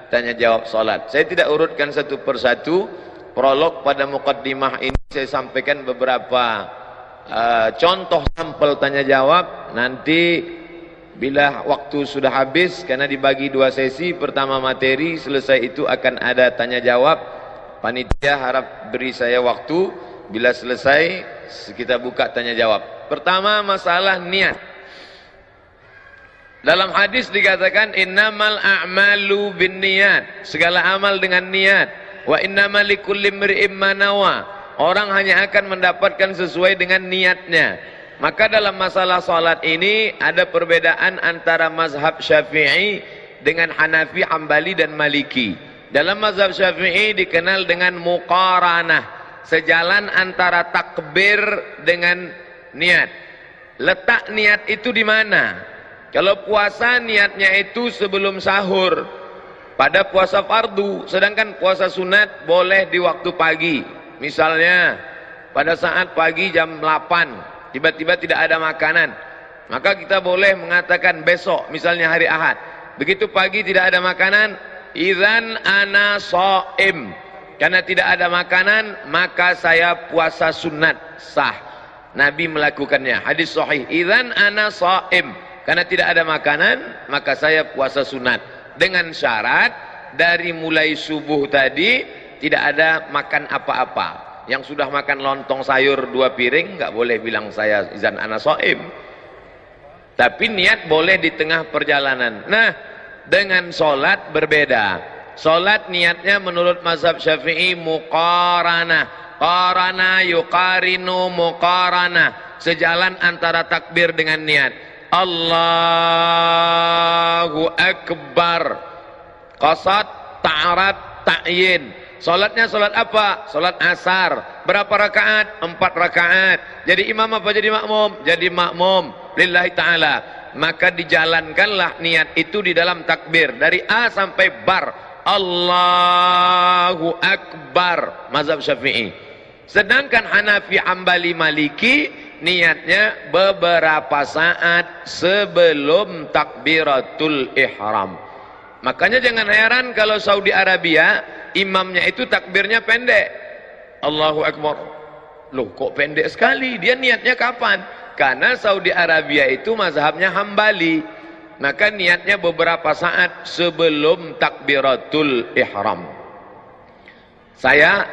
tanya jawab salat. Saya tidak urutkan satu persatu. Prolog pada mukaddimah ini saya sampaikan beberapa contoh sampel tanya jawab. Nanti bila waktu sudah habis, karena dibagi 2 sesi, pertama materi, selesai itu akan ada tanya jawab. Panitia harap beri saya waktu, bila selesai kita buka tanya jawab. Pertama, masalah niat. Dalam hadis dikatakan innamal a'malu binniyat, segala amal dengan niat. Wa innamal likulli imri'in ma nawa, orang hanya akan mendapatkan sesuai dengan niatnya. Maka dalam masalah salat ini ada perbedaan antara mazhab Syafi'i dengan Hanafi, Hambali dan Maliki. Dalam mazhab Syafi'i dikenal dengan muqaranah, sejalan antara takbir dengan niat. Letak niat itu di mana? Kalau puasa niatnya itu sebelum sahur pada puasa fardu, sedangkan puasa sunat boleh di waktu pagi. Misalnya pada saat pagi jam 8 tiba-tiba tidak ada makanan, maka kita boleh mengatakan besok, misalnya hari Ahad, begitu pagi tidak ada makanan, idzan ana shaim, karena tidak ada makanan maka saya puasa sunat sah. Nabi melakukannya, hadis sahih, idzan ana shaim, karena tidak ada makanan maka saya puasa sunat. Dengan syarat dari mulai subuh tadi tidak ada makan apa-apa. Yang sudah makan lontong sayur 2 piring nggak boleh bilang saya izan ana shaim. Tapi niat boleh di tengah perjalanan. Nah, dengan solat berbeda. Solat niatnya menurut mazhab Syafi'i muqaranah. Qarana yuqarinu muqaranah, sejalan antara takbir dengan niat. Allahu Akbar, qasad, ta'arat, ta'yin. Salatnya salat apa? Salat asar. Berapa rakaat? 4 rakaat. Jadi imam apa jadi makmum? Jadi makmum lillahi ta'ala. Maka dijalankanlah niat itu di dalam takbir dari A sampai bar. Allahu Akbar, mazhab Syafi'i. Sedangkan Hanafi, Hambali, Maliki niatnya beberapa saat sebelum takbiratul ihram. Makanya jangan heran kalau Saudi Arabia imamnya itu takbirnya pendek. Allahu Akbar. Loh, kok pendek sekali? Dia niatnya kapan? Karena Saudi Arabia itu mazhabnya Hambali. Maka niatnya beberapa saat sebelum takbiratul ihram.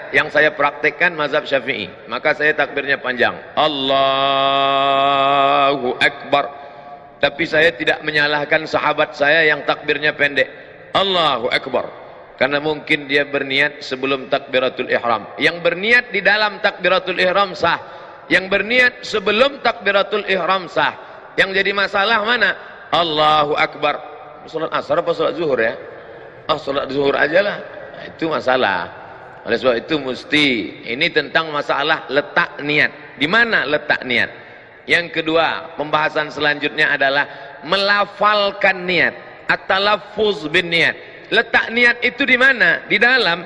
Yang saya praktekkan mazhab Syafi'i, maka saya takbirnya panjang, Allahu Akbar. Tapi saya tidak menyalahkan sahabat saya yang takbirnya pendek, Allahu Akbar, karena mungkin dia berniat sebelum takbiratul ihram. Yang berniat di dalam takbiratul ihram sah, yang berniat sebelum takbiratul ihram sah. Yang jadi masalah mana? Allahu Akbar, salat asar apa salat zuhur ya? Salat zuhur aja lah. Nah, itu masalah. Oleh sebab itu mesti, ini tentang masalah letak niat. Di mana letak niat? Yang kedua, pembahasan selanjutnya adalah melafalkan niat, at-talaffuz bin niat. Letak niat itu di mana? Di dalam.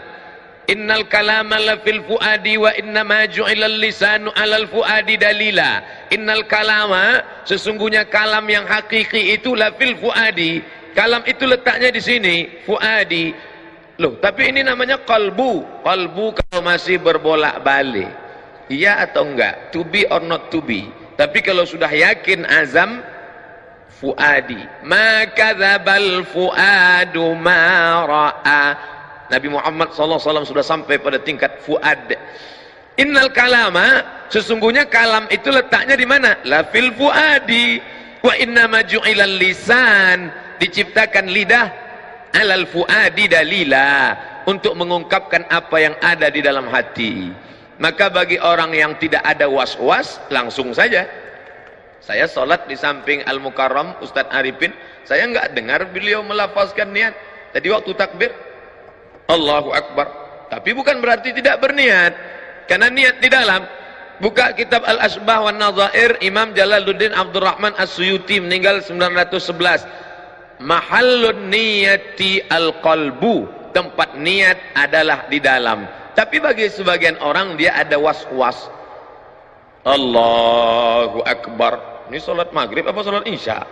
Innal kalama la fil fuadi wa inna ma ju'ilal lisanu 'alal fuadi dalila. Innal kalama, sesungguhnya kalam yang hakiki itu la fil fuadi. Kalam itu letaknya di sini, fuadi. Loh, tapi ini namanya qalbu. Qalbu kalau masih berbolak-balik, iya atau enggak, to be or not to be. Tapi kalau sudah yakin azam, fuadi. Ma kadzabal fuadu ma ra'a. Nabi Muhammad SAW sudah sampai pada tingkat fuad. Innal kalama, sesungguhnya kalam itu letaknya di mana? La fil fuadi. Wa inna ma ju'ilal lisan, diciptakan lidah, alal fuadi dalila, untuk mengungkapkan apa yang ada di dalam hati. Maka bagi orang yang tidak ada was-was, langsung saja. Saya sholat di samping Al-Mukarram Ustadz Arifin, saya nggak dengar beliau melafazkan niat. Tadi waktu takbir Allahu Akbar, tapi bukan berarti tidak berniat, karena niat di dalam. Buka kitab Al-Asbah wan Nadhair, Imam Jalaluddin Abdurrahman As-Suyuti meninggal 911. Mahallun niyati al-qalbu, tempat niat adalah di dalam. Tapi bagi sebagian orang dia ada was-was. Allahu Akbar, ini salat maghrib apa salat isya?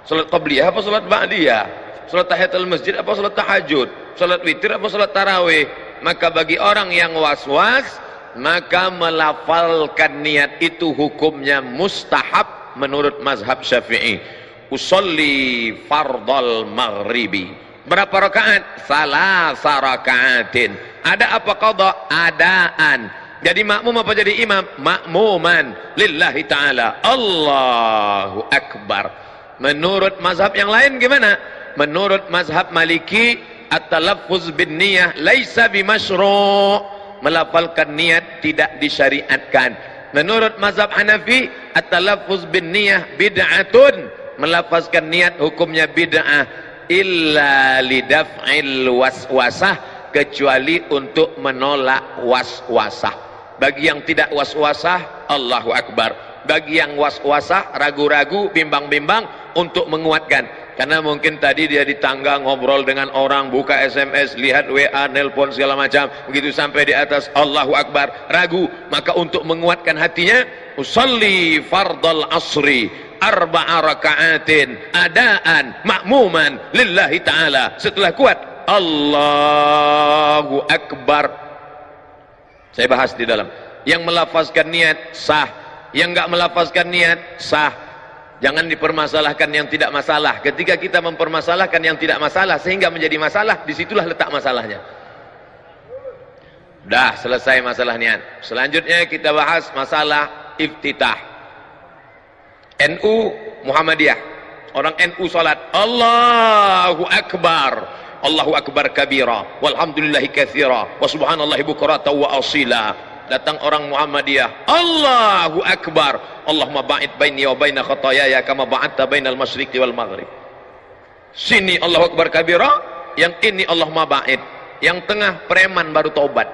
Salat qabliyah apa salat ba'diyah? Salat tahiyatul masjid apa salat tahajud? salat witir apa salat tarawih? Maka bagi orang yang was-was, maka melafalkan niat itu hukumnya mustahab menurut mazhab Syafi'i. Usolli fardal maghribi. Berapa rakaat? Salasa rakaatin. Ada apa qada? Adaan. Jadi makmum apa jadi imam? Makmuman lillahi ta'ala. Allahu Akbar. Menurut mazhab yang lain gimana? Menurut mazhab Maliki, at-talaffuz bin niyah laisa bimasyru'. Melafalkan niat tidak disyariatkan. Menurut mazhab Hanafi, at-talaffuz bin niyah bid'atun. Melafazkan niat hukumnya bid'ah illa lidaf'il waswasah, kecuali untuk menolak waswasah. Bagi yang tidak waswasah, Allahu Akbar. Bagi yang waswasah, ragu-ragu, bimbang-bimbang, untuk menguatkan. Karena mungkin tadi dia di tangga ngobrol dengan orang, buka SMS, lihat WA, nelpon segala macam, begitu sampai di atas Allahu Akbar, ragu. Maka untuk menguatkan hatinya, usalli fardal asri arba'a raka'atin adaan makmuman lillahi ta'ala. Setelah kuat, Allahu Akbar. Saya bahas di dalam. Yang melafazkan niat sah, yang enggak melafazkan niat sah. Jangan dipermasalahkan yang tidak masalah. Ketika kita mempermasalahkan yang tidak masalah sehingga menjadi masalah, disitulah letak masalahnya. Dah selesai masalah niat. Selanjutnya kita bahas masalah iftitah. NU Muhammadiyah, orang NU salat Allahu Akbar, Allahu Akbar kabira, walhamdulillahi katsira, wa subhanallahi bukratan wa asila. Datang orang Muhammadiyah, Allahu Akbar, Allahumma ba'id baini wa baina khataayaya kama ba'adta bainal masyriqi wal maghrib. Sini Allahu Akbar kabira, yang ini Allahumma ba'id, yang tengah preman baru taubat.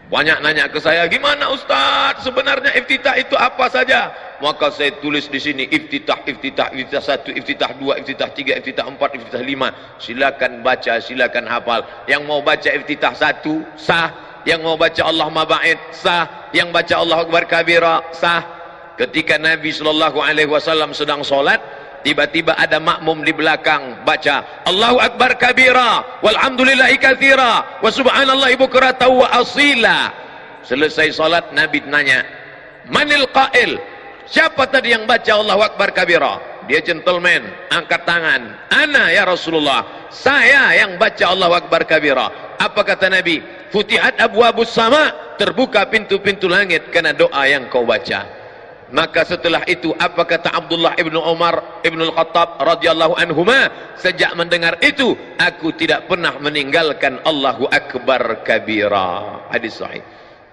Banyak nanya ke saya, gimana Ustaz, sebenarnya iftitah itu apa saja? Maka saya tulis di sini, iftitah 1, iftitah 2, iftitah 3, iftitah 4, iftitah 5. Silakan baca, silakan hafal. Yang mau baca iftitah 1 sah, yang mau baca Allahumma ba'id sah, yang baca Allahu Akbar kabira sah. Ketika Nabi SAW sedang solat, tiba-tiba ada makmum di belakang baca Allahu Akbar kabira, walhamdulillahi katsira, wa subhanallahi bukratan wa asila. Selesai salat, Nabi tanya, manil qail? Siapa tadi yang baca Allahu Akbar kabira? Dia gentleman, angkat tangan. Ana ya Rasulullah, saya yang baca Allahu Akbar kabira. Apa kata Nabi? Futihat abwabus sama, terbuka pintu-pintu langit karena doa yang kau baca. Maka setelah itu apa kata Abdullah ibnu Umar ibnu Al-Khattab radhiyallahu anhuma? Sejak mendengar itu, aku tidak pernah meninggalkan Allahu Akbar kabira. Hadis sahih.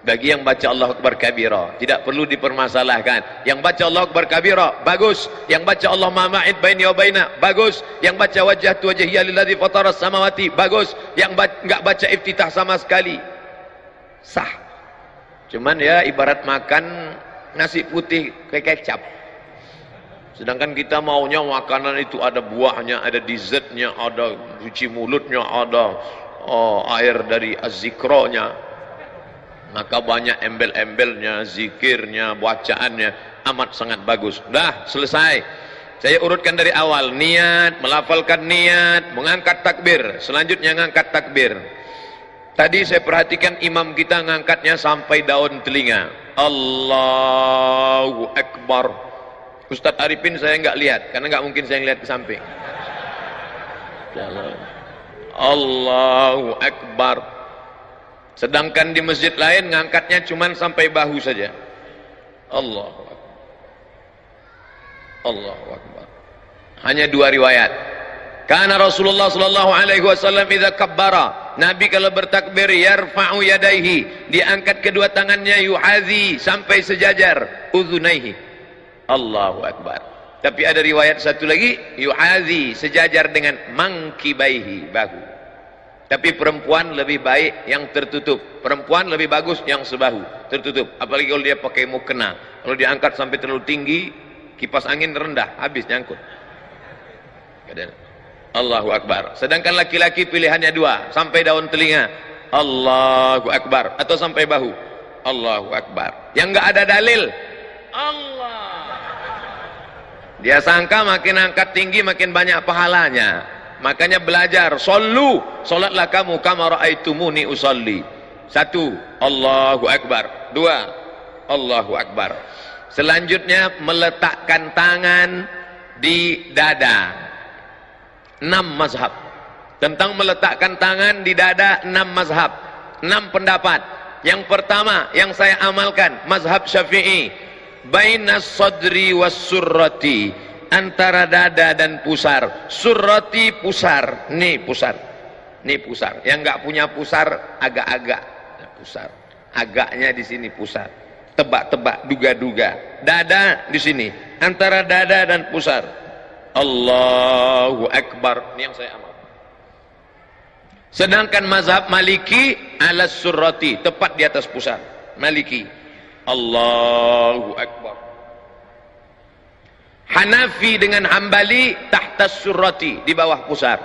Bagi yang baca Allahu Akbar kabira, tidak perlu dipermasalahkan. Yang baca Allahu Akbar kabira, bagus. Yang baca Allahumma ma'id baini wa baina, bagus. Yang baca wajhatu wajhiya lilladzi fatara samawati, bagus. Yang enggak baca iftitah sama sekali, sah. Cuman ya ibarat makan nasi putih kayak kecap. Sedangkan kita maunya makanan itu ada buahnya, ada dessertnya, ada cuci mulutnya, ada air dari az-zikronya. Maka banyak embel-embelnya, zikirnya, bacaannya, amat sangat bagus. Dah selesai. Saya urutkan dari awal. Niat, melafalkan niat, mengangkat takbir. Selanjutnya mengangkat takbir. Tadi saya perhatikan imam kita ngangkatnya sampai daun telinga. Allahu Akbar. Ustadz Arifin saya enggak lihat, karena enggak mungkin saya lihat ke samping. Allahu Akbar. Sedangkan di masjid lain ngangkatnya cuman sampai bahu saja. Allahu Akbar. Allahu Akbar. Hanya dua riwayat. Karena Rasulullah sallallahu alaihi wasallam idza kabbara, Nabi kalau bertakbir yarfa'u yadaihi, diangkat kedua tangannya, yuhazi sampai sejajar udhunaihi. Allahu Akbar. Tapi ada riwayat satu lagi, yuhazi sejajar dengan mangkibaihi, bahu. Tapi perempuan lebih baik yang tertutup. Perempuan lebih bagus yang sebahu, tertutup. Apalagi kalau dia pakai mukena. Kalau diangkat sampai terlalu tinggi, kipas angin rendah, habis nyangkut. Allahu Akbar. Sedangkan laki-laki pilihannya dua, sampai daun telinga, Allahu Akbar, atau sampai bahu, Allahu Akbar. Yang enggak ada dalil, Allah. Dia sangka makin angkat tinggi makin banyak pahalanya. Makanya belajar, sallu, salatlah kamu kama raaitumuni usalli. 1, Allahu Akbar. 2, Allahu Akbar. Selanjutnya meletakkan tangan di dada. 6 mazhab. Tentang meletakkan tangan di dada 6 mazhab, 6 pendapat. Yang pertama yang saya amalkan mazhab Syafi'i, bainas sadri was surrati, antara dada dan pusar. Surrati pusar, nih pusar, nih pusar. Yang nggak punya pusar agak-agak pusar, agaknya di sini pusar, tebak-tebak, duga-duga. Dada di sini, antara dada dan pusar. Allahu Akbar, ini yang saya amal. Sedangkan mazhab Maliki ala surrati, tepat di atas pusar. Maliki, Allahu Akbar. Hanafi dengan Hambali tahta surrati, di bawah pusar.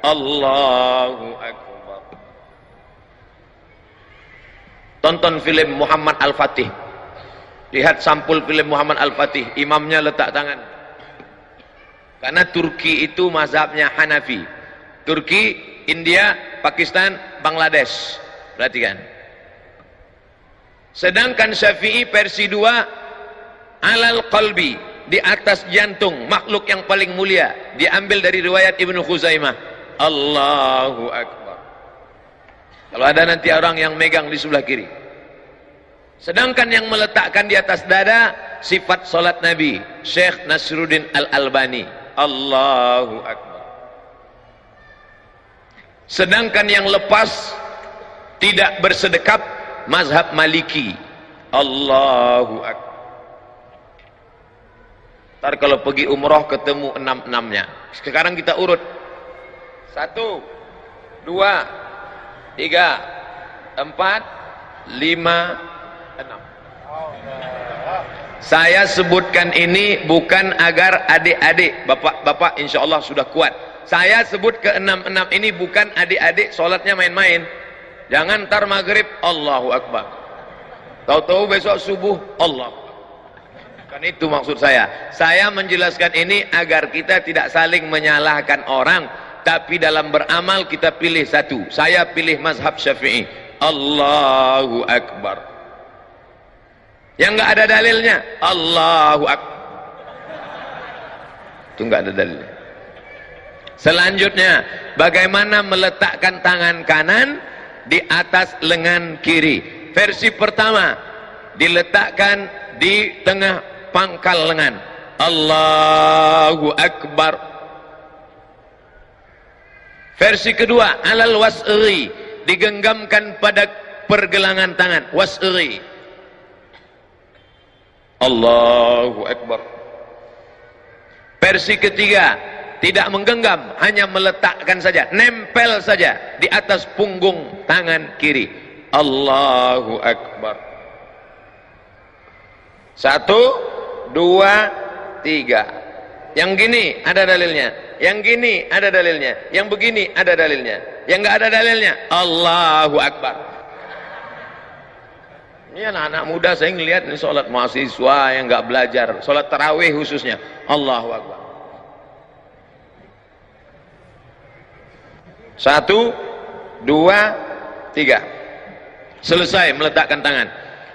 Allahu Akbar. Tonton film Muhammad Al-Fatih. Lihat sampul film Muhammad Al-Fatih, imamnya letak tangan. Karena Turki itu mazhabnya Hanafi. Turki, India, Pakistan, Bangladesh. Perhatikan. Sedangkan Syafi'i versi 2 alal qalbi, di atas jantung, makhluk yang paling mulia. Diambil dari riwayat Ibnu Khuzaimah. Allahu Akbar. Kalau ada nanti orang yang megang di sebelah kiri. Sedangkan yang meletakkan di atas dada sifat salat Nabi, Syekh Nasruddin Al-Albani. Allahu Akbar. Sedangkan yang lepas tidak bersedekap mazhab Maliki. Allahu Akbar. Ntar kalau pergi umroh ketemu 6-6-nya. Sekarang kita urut. 1, 2, 3, 4, 5, 6. Saya sebutkan ini bukan agar adik-adik, bapak-bapak insya Allah sudah kuat. Saya sebut ke 6-6 ini bukan adik-adik sholatnya main-main. Jangan ntar maghrib Allahu Akbar, tahu-tahu besok subuh Allah. Kan itu maksud saya. Saya menjelaskan ini agar kita tidak saling menyalahkan orang, tapi dalam beramal kita pilih satu. Saya pilih mazhab Syafi'i. Allahu Akbar. Yang nggak ada dalilnya Allahu Akbar, itu nggak ada dalilnya. Selanjutnya, bagaimana meletakkan tangan kanan di atas lengan kiri. Versi pertama, diletakkan di tengah pangkal lengan. Allahu Akbar. Versi kedua, alal was'i, digenggamkan pada pergelangan tangan. Was'i. Allahu Akbar. Versi ketiga, tidak menggenggam, hanya meletakkan saja, nempel saja di atas punggung tangan kiri. Allahu Akbar. 1, 2, 3. Yang gini ada dalilnya, yang gini ada dalilnya, yang begini ada dalilnya, yang nggak ada dalilnya Allahu Akbar. Ini anak-anak muda saya ngelihat ini sholat mahasiswa yang nggak belajar, sholat tarawih khususnya. Allahu Akbar. 1, 2, 3. Selesai meletakkan tangan.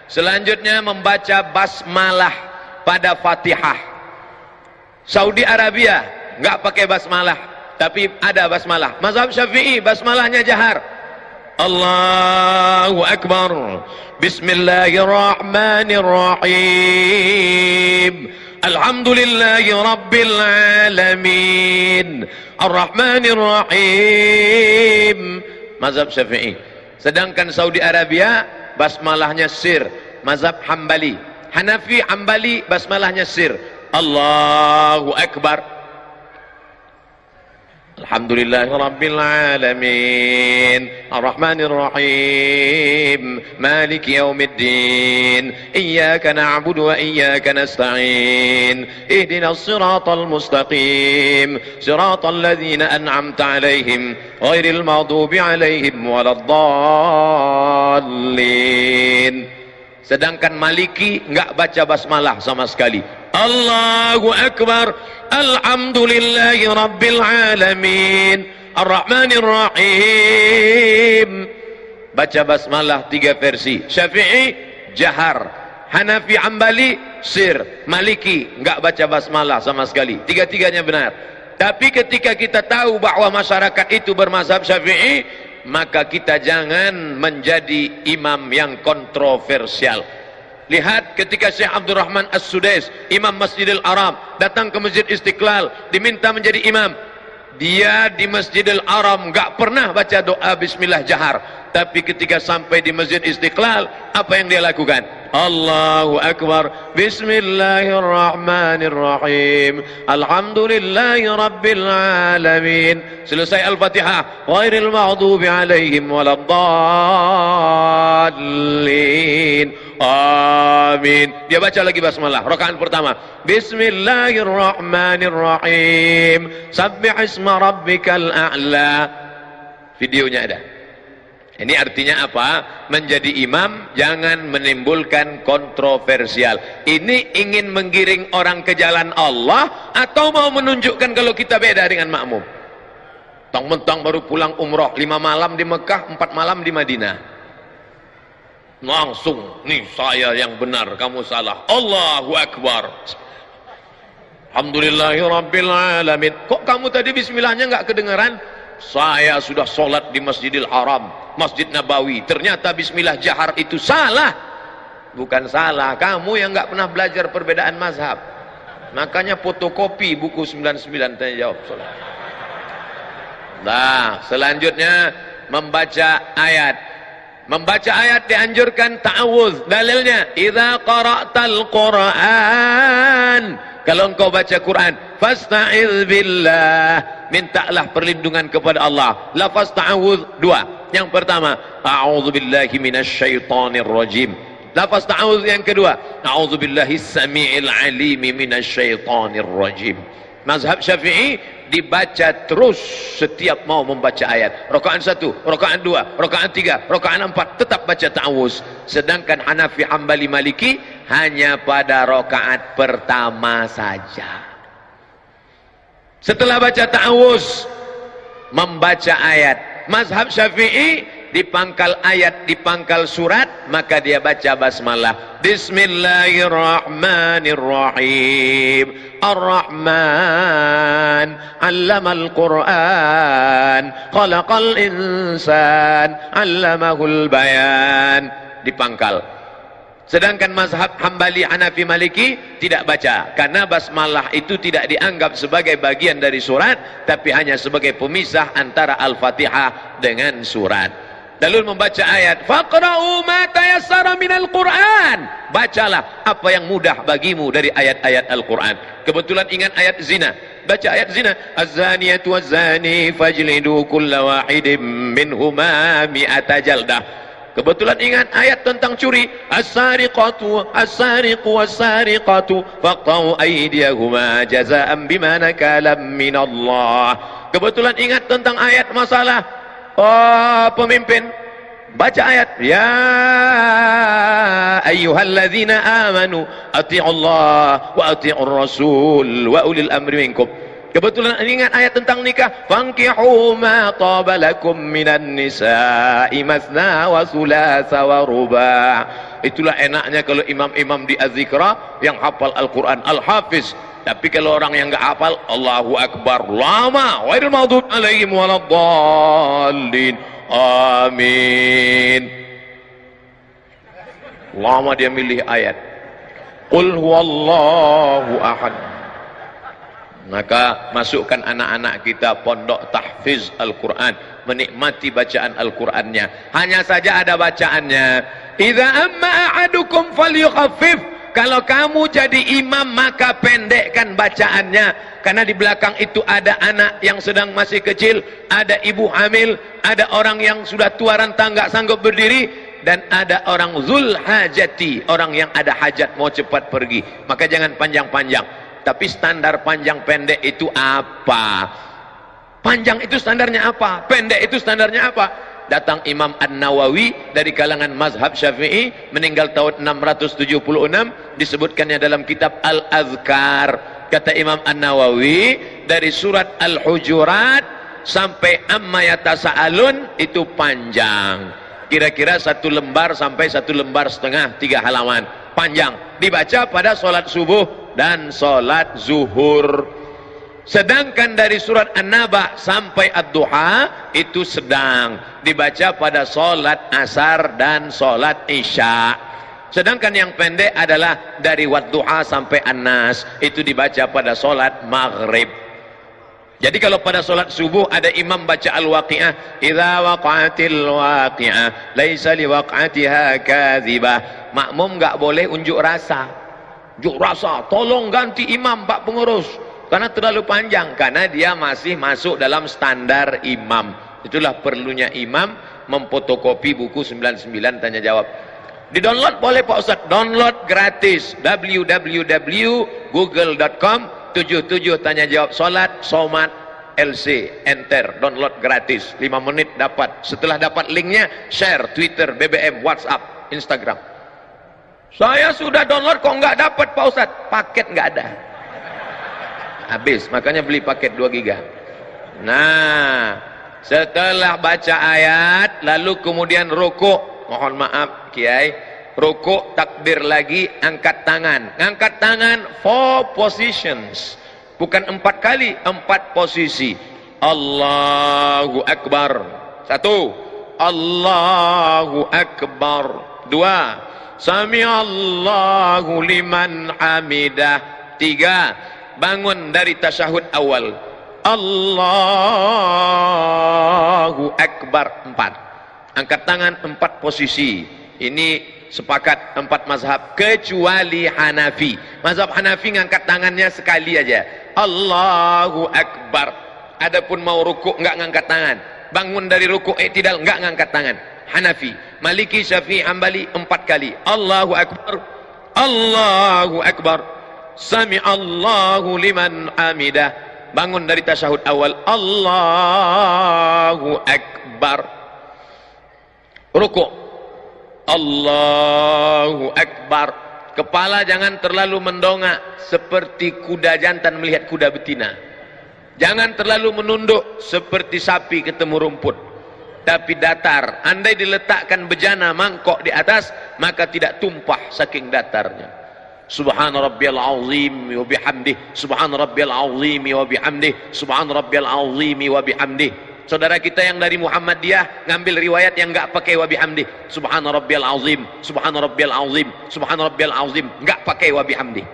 Selanjutnya membaca basmalah pada Fatihah. Saudi Arabia nggak pakai basmalah, tapi ada basmalah. Mazhab Syafi'i basmalahnya jahar. Allahu Akbar. Bismillahirrahmanirrahim. Alhamdulillahi Rabbil Alamin. Ar-Rahmanir-Rahim. Mazhab Syafi'i. Sedangkan Saudi Arabia basmalahnya sir. Mazhab Hambali. Hanafi Hambali basmalahnya sir. Allahu Akbar. Alhamdulillahi Rabbil Alamin. Ar-Rahmanir-Rahim. Maliki Yawmiddin. Iyyaka na'budu wa iyyaka nasta'in. Ihdinas siratal mustaqim. Siratal ladzina an'amta 'alaihim ghairil maghdubi 'alaihim waladdallin. Sedangkan Maliki enggak baca basmalah sama sekali. Allahu Akbar. Alhamdulillahi Rabbil Alamin Ar-Rahmanir Rahim. Baca basmalah 3 versi. Syafi'i jahar, Hanafi Hambali sir, Maliki enggak baca basmalah sama sekali. Tiga-tiganya benar. Tapi ketika kita tahu bahwa masyarakat itu bermazhab Syafi'i, maka kita jangan menjadi imam yang kontroversial. Lihat ketika Syekh Abdurrahman As-Sudais, Imam Masjidil Haram, datang ke Masjid Istiqlal, diminta menjadi imam. Dia di Masjidil Haram enggak pernah baca doa bismillah jahar. Tapi ketika sampai di Masjid Istiqlal, apa yang dia lakukan? Allahu Akbar. Bismillahirrahmanirrahim. Alhamdulillahi Rabbil Alamin. Selesai Al-Fatihah. Ghairil maghdubi alaihim waladdallin. Amin. Dia baca lagi basmalah. Rakaat pertama. Bismillahirrahmanirrahim. Sabbih isma rabbikal a'la. Videonya ada. Ini artinya apa? Menjadi imam jangan menimbulkan kontroversial. Ini ingin menggiring orang ke jalan Allah atau mau menunjukkan kalau kita beda dengan makmum? Tong-mentong baru pulang umroh 5 malam di Mekah, 4 malam di Madinah. Langsung, nih saya yang benar, kamu salah. Allahu Akbar. Alhamdulillahi Rabbil Alamin. Kok kamu tadi bismillahnya nggak kedengeran? Saya sudah sholat di Masjidil Haram, Masjid Nabawi. Ternyata bismillah jahar itu salah. Bukan salah, kamu yang nggak pernah belajar perbedaan mazhab. Makanya fotokopi buku 99 tanya jawab sholat. Nah, selanjutnya membaca ayat. Membaca ayat dianjurkan ta'awudz. Dalilnya, idza qara'tal Qur'an, kalau engkau baca Quran, fasta'iz billah, mintalah perlindungan kepada Allah. Lafaz ta'awudz 2. Yang pertama, a'udzu billahi minasyaitonir rajim. Lafaz ta'awudz yang kedua, a'udzu billahi samii'il 'aliim minasyaitonir rajim. Mazhab Syafi'i dibaca terus setiap mau membaca ayat. Rakaat 1, rakaat 2, rakaat 3, rakaat 4 tetap baca ta'awuz. Sedangkan Hanafi, Hambali, Maliki hanya pada rakaat pertama saja. Setelah baca ta'awuz membaca ayat. Mazhab Syafi'i di pangkal ayat, di pangkal surat, maka dia baca basmalah. Bismillahirrahmanirrahim. Ar-Rahman 'allamal Qur'an, khalaqal insan, 'allamahul bayan. Di pangkal. Sedangkan mazhab Hambali, Hanafi, Maliki tidak baca, karena basmalah itu tidak dianggap sebagai bagian dari surat, tapi hanya sebagai pemisah antara Al-Fatihah dengan surat. Lalu membaca ayat, faqra'u ma tayassara minal Qur'an. Bacalah apa yang mudah bagimu dari ayat-ayat Al-Quran. Kebetulan ingat ayat zina, baca ayat zina. Az-zaniyatu waz-zani fajlidu kulla wahidin minhuma mi'ata jaldah. Kebetulan ingat ayat tentang curi, as-sariqatu as-sariqu was-sariqatu faqta'u aydiyahuma jazaa'an bima nakalam minallah. Kebetulan ingat tentang ayat masalah pemimpin, baca ayat, ya ayyuhalladzina amanu athi'ullah wa athi'ur rasul wa ulil amri minkum. Kebetulan ingat ayat tentang nikah, fankihu ma taba lakum minan nisa'i masna wa thulatha wa ruba'. Itulah enaknya kalau imam-imam di Az-Zikra yang hafal Al-Quran, Al-Hafiz. Tapi kalau orang yang enggak hafal, Allahu Akbar lama, ghairil maghdubi alaihim waladdallin. Amin. Lama dia milih ayat. Qul huwallahu ahad. Maka masukkan anak-anak kita pondok tahfiz Al-Quran, menikmati bacaan Al-Qurannya. Hanya saja ada bacaannya. Idza amma ahadukum falyukhaffif. Kalau kamu jadi imam maka pendekkan bacaannya, karena di belakang itu ada anak yang sedang masih kecil, ada ibu hamil, ada orang yang sudah tua renta nggak sanggup berdiri, dan ada orang zul hajati, orang yang ada hajat mau cepat pergi. Maka jangan panjang-panjang. Tapi standar panjang pendek itu apa? Panjang itu standarnya apa? Pendek itu standarnya apa? datang Imam An-Nawawi dari kalangan mazhab Syafi'i, meninggal tahun 676, disebutkannya dalam kitab Al-Azkar. Kata Imam An-Nawawi, dari surat Al-Hujurat sampai Amma Yatasa'alun itu panjang, kira-kira 1 lembar sampai 1 lembar setengah, 3 halaman, panjang, dibaca pada solat subuh dan solat zuhur. Sedangkan dari surat An-Naba sampai Ad-Duha itu sedang, dibaca pada solat asar dan solat isya. Sedangkan yang pendek adalah dari Wad-Duha sampai An-Nas, itu dibaca pada solat maghrib. Jadi kalau pada solat subuh ada imam baca Al-Waqi'ah, idza waqa'atil waqi'ah laisa liwaq'atiha kadzibah. Makmum enggak boleh unjuk rasa. Unjuk rasa, tolong ganti imam Pak Pengurus, karena terlalu panjang, karena dia masih masuk dalam standar imam. Itulah perlunya imam memfotokopi buku 99 tanya jawab. Di download boleh Pak Ustaz, download gratis, www.google.com 77 tanya jawab solat somat LC, enter, download gratis, 5 menit dapat. Setelah dapat linknya, share Twitter, BBM, WhatsApp, Instagram. Saya sudah download kok nggak dapat Pak Ustaz, paket nggak ada, habis, makanya beli paket 2 giga. Nah, setelah baca ayat lalu kemudian rukuk, mohon maaf Kiai, rukuk, takbir lagi, angkat tangan. Angkat tangan 4 positions, bukan 4 kali, 4 posisi. Allahu Akbar, 1, Allahu Akbar, 2, Sami Allahu liman hamidah, 3, bangun dari tasyahud awal, Allahu Akbar, 4, angkat tangan 4 posisi. Ini sepakat 4 mazhab kecuali Hanafi. Mazhab Hanafi ngangkat tangannya sekali aja, Allahu Akbar. Adapun mau rukuk enggak ngangkat tangan, bangun dari rukuk i'tidal enggak ngangkat tangan. Hanafi, Maliki, Syafi'i, Hambali 4 kali, Allahu Akbar, Allahu Akbar, Sami Allahu liman hamidah, bangun dari tasyahud awal, Allahu Akbar, rukuk, Allahu Akbar. Kepala jangan terlalu mendongak seperti kuda jantan melihat kuda betina. Jangan terlalu menunduk seperti sapi ketemu rumput, tapi datar. Andai diletakkan bejana mangkok di atas, maka tidak tumpah saking datarnya. Subhana rabbiyal azim wa bihamdih, subhana rabbiyal azim wa bihamdih, subhana rabbiyal azim wa bihamdih. Saudara kita yang dari Muhammadiyah ngambil riwayat yang enggak pakai wa bihamdih, subhana rabbiyal azim, subhana rabbiyal azim, subhana rabbiyal azim, enggak pakai wa bihamdih.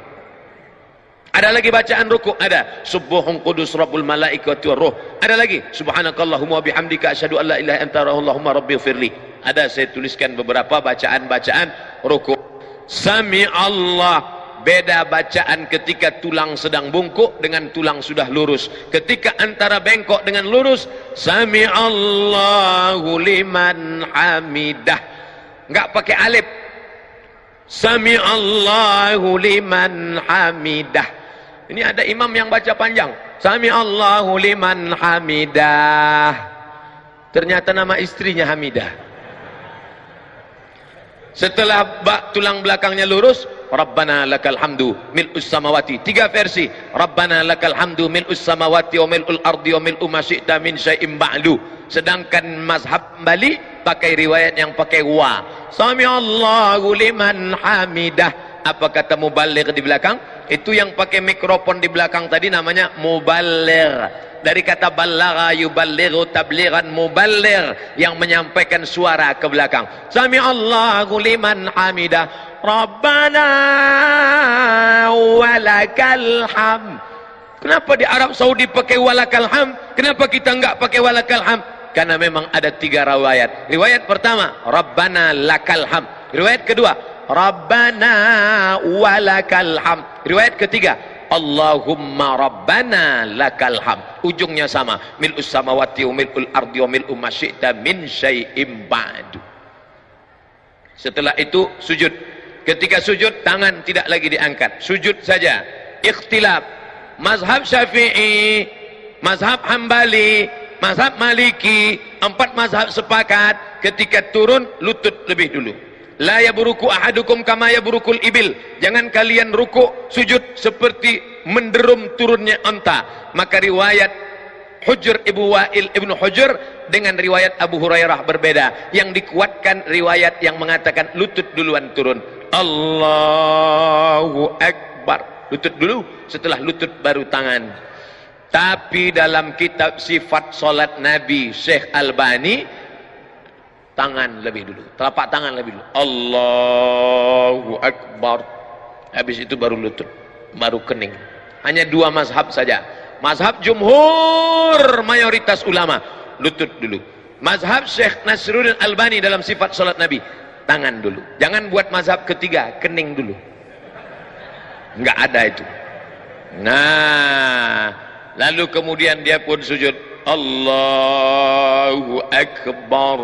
Ada lagi bacaan rukuk, ada subuhun qudus rabbul malaikati war ruh. Ada lagi subhanakallahumma wa bihamdika asyhadu an la ilaha illa anta allahumma rabbighfirli. Ada saya tuliskan beberapa bacaan-bacaan rukuk. Sami Allah, beda bacaan ketika tulang sedang bungkuk dengan tulang sudah lurus. Ketika antara bengkok dengan lurus, Sami Allahu liman hamidah, enggak pakai alif. Sami Allahu liman hamidah. Ini ada imam yang baca panjang, Sami Allahu liman hamidah, ternyata nama istrinya Hamidah. Setelah tulang belakangnya lurus, Rabbana lakal hamdu mil'us samawati, 3 versi, Rabbana lakal hamdu mil'us samawati wa mil'ul ardi wa mil'u ma syi'ta min syai'im ba'du. Sedangkan mazhab Bali pakai riwayat yang pakai wa, Sami Allahu liman hamidah. Apa kata mubaligh di belakang? Itu yang pakai mikrofon di belakang tadi namanya mubaligh. Dari kata balagha yuballighu tablighan, mubaligh yang menyampaikan suara ke belakang. Sami Allahu liman hamidah, Rabbana walakal hamd. Kenapa di Arab Saudi pakai walakal hamd? Kenapa kita enggak pakai walakal hamd? Karena memang ada 3 riwayat. Riwayat pertama, Rabbana lakal hamd. Riwayat kedua, Rabbana walakal hamd. Riwayat ketiga, Allahumma Rabbana lakal hamd. Ujungnya sama, mil'us samawati wa mil'ul ardi wa mil'u ma syi'ta min syai'im ba'du. Setelah itu sujud. Ketika sujud, tangan tidak lagi diangkat, sujud saja. Ikhtilaf mazhab Syafi'i, mazhab Hambali, Mazhab Maliki, 4 mazhab sepakat ketika turun lutut lebih dulu. La yabruku ahadukum kama yabrukul ibil. Jangan kalian rukuk sujud seperti menderum turunnya unta. Maka riwayat Hujr Ibu Wa'il Ibnu Hujr dengan riwayat Abu Hurairah berbeda. Yang dikuatkan riwayat yang mengatakan lutut duluan turun. Allahu Akbar. Lutut dulu, setelah lutut baru tangan. Tapi dalam kitab sifat solat Nabi Syekh Albani, tangan lebih dulu, telapak tangan lebih dulu. Allahu Akbar. Habis itu baru lutut, baru kening. Hanya 2 mazhab saja. Mazhab jumhur mayoritas ulama, lutut dulu. Mazhab Syekh Nasruddin Albani dalam sifat solat Nabi, tangan dulu. Jangan buat mazhab ketiga, kening dulu. Enggak ada itu. Nah, lalu kemudian dia pun sujud. Allahu Akbar.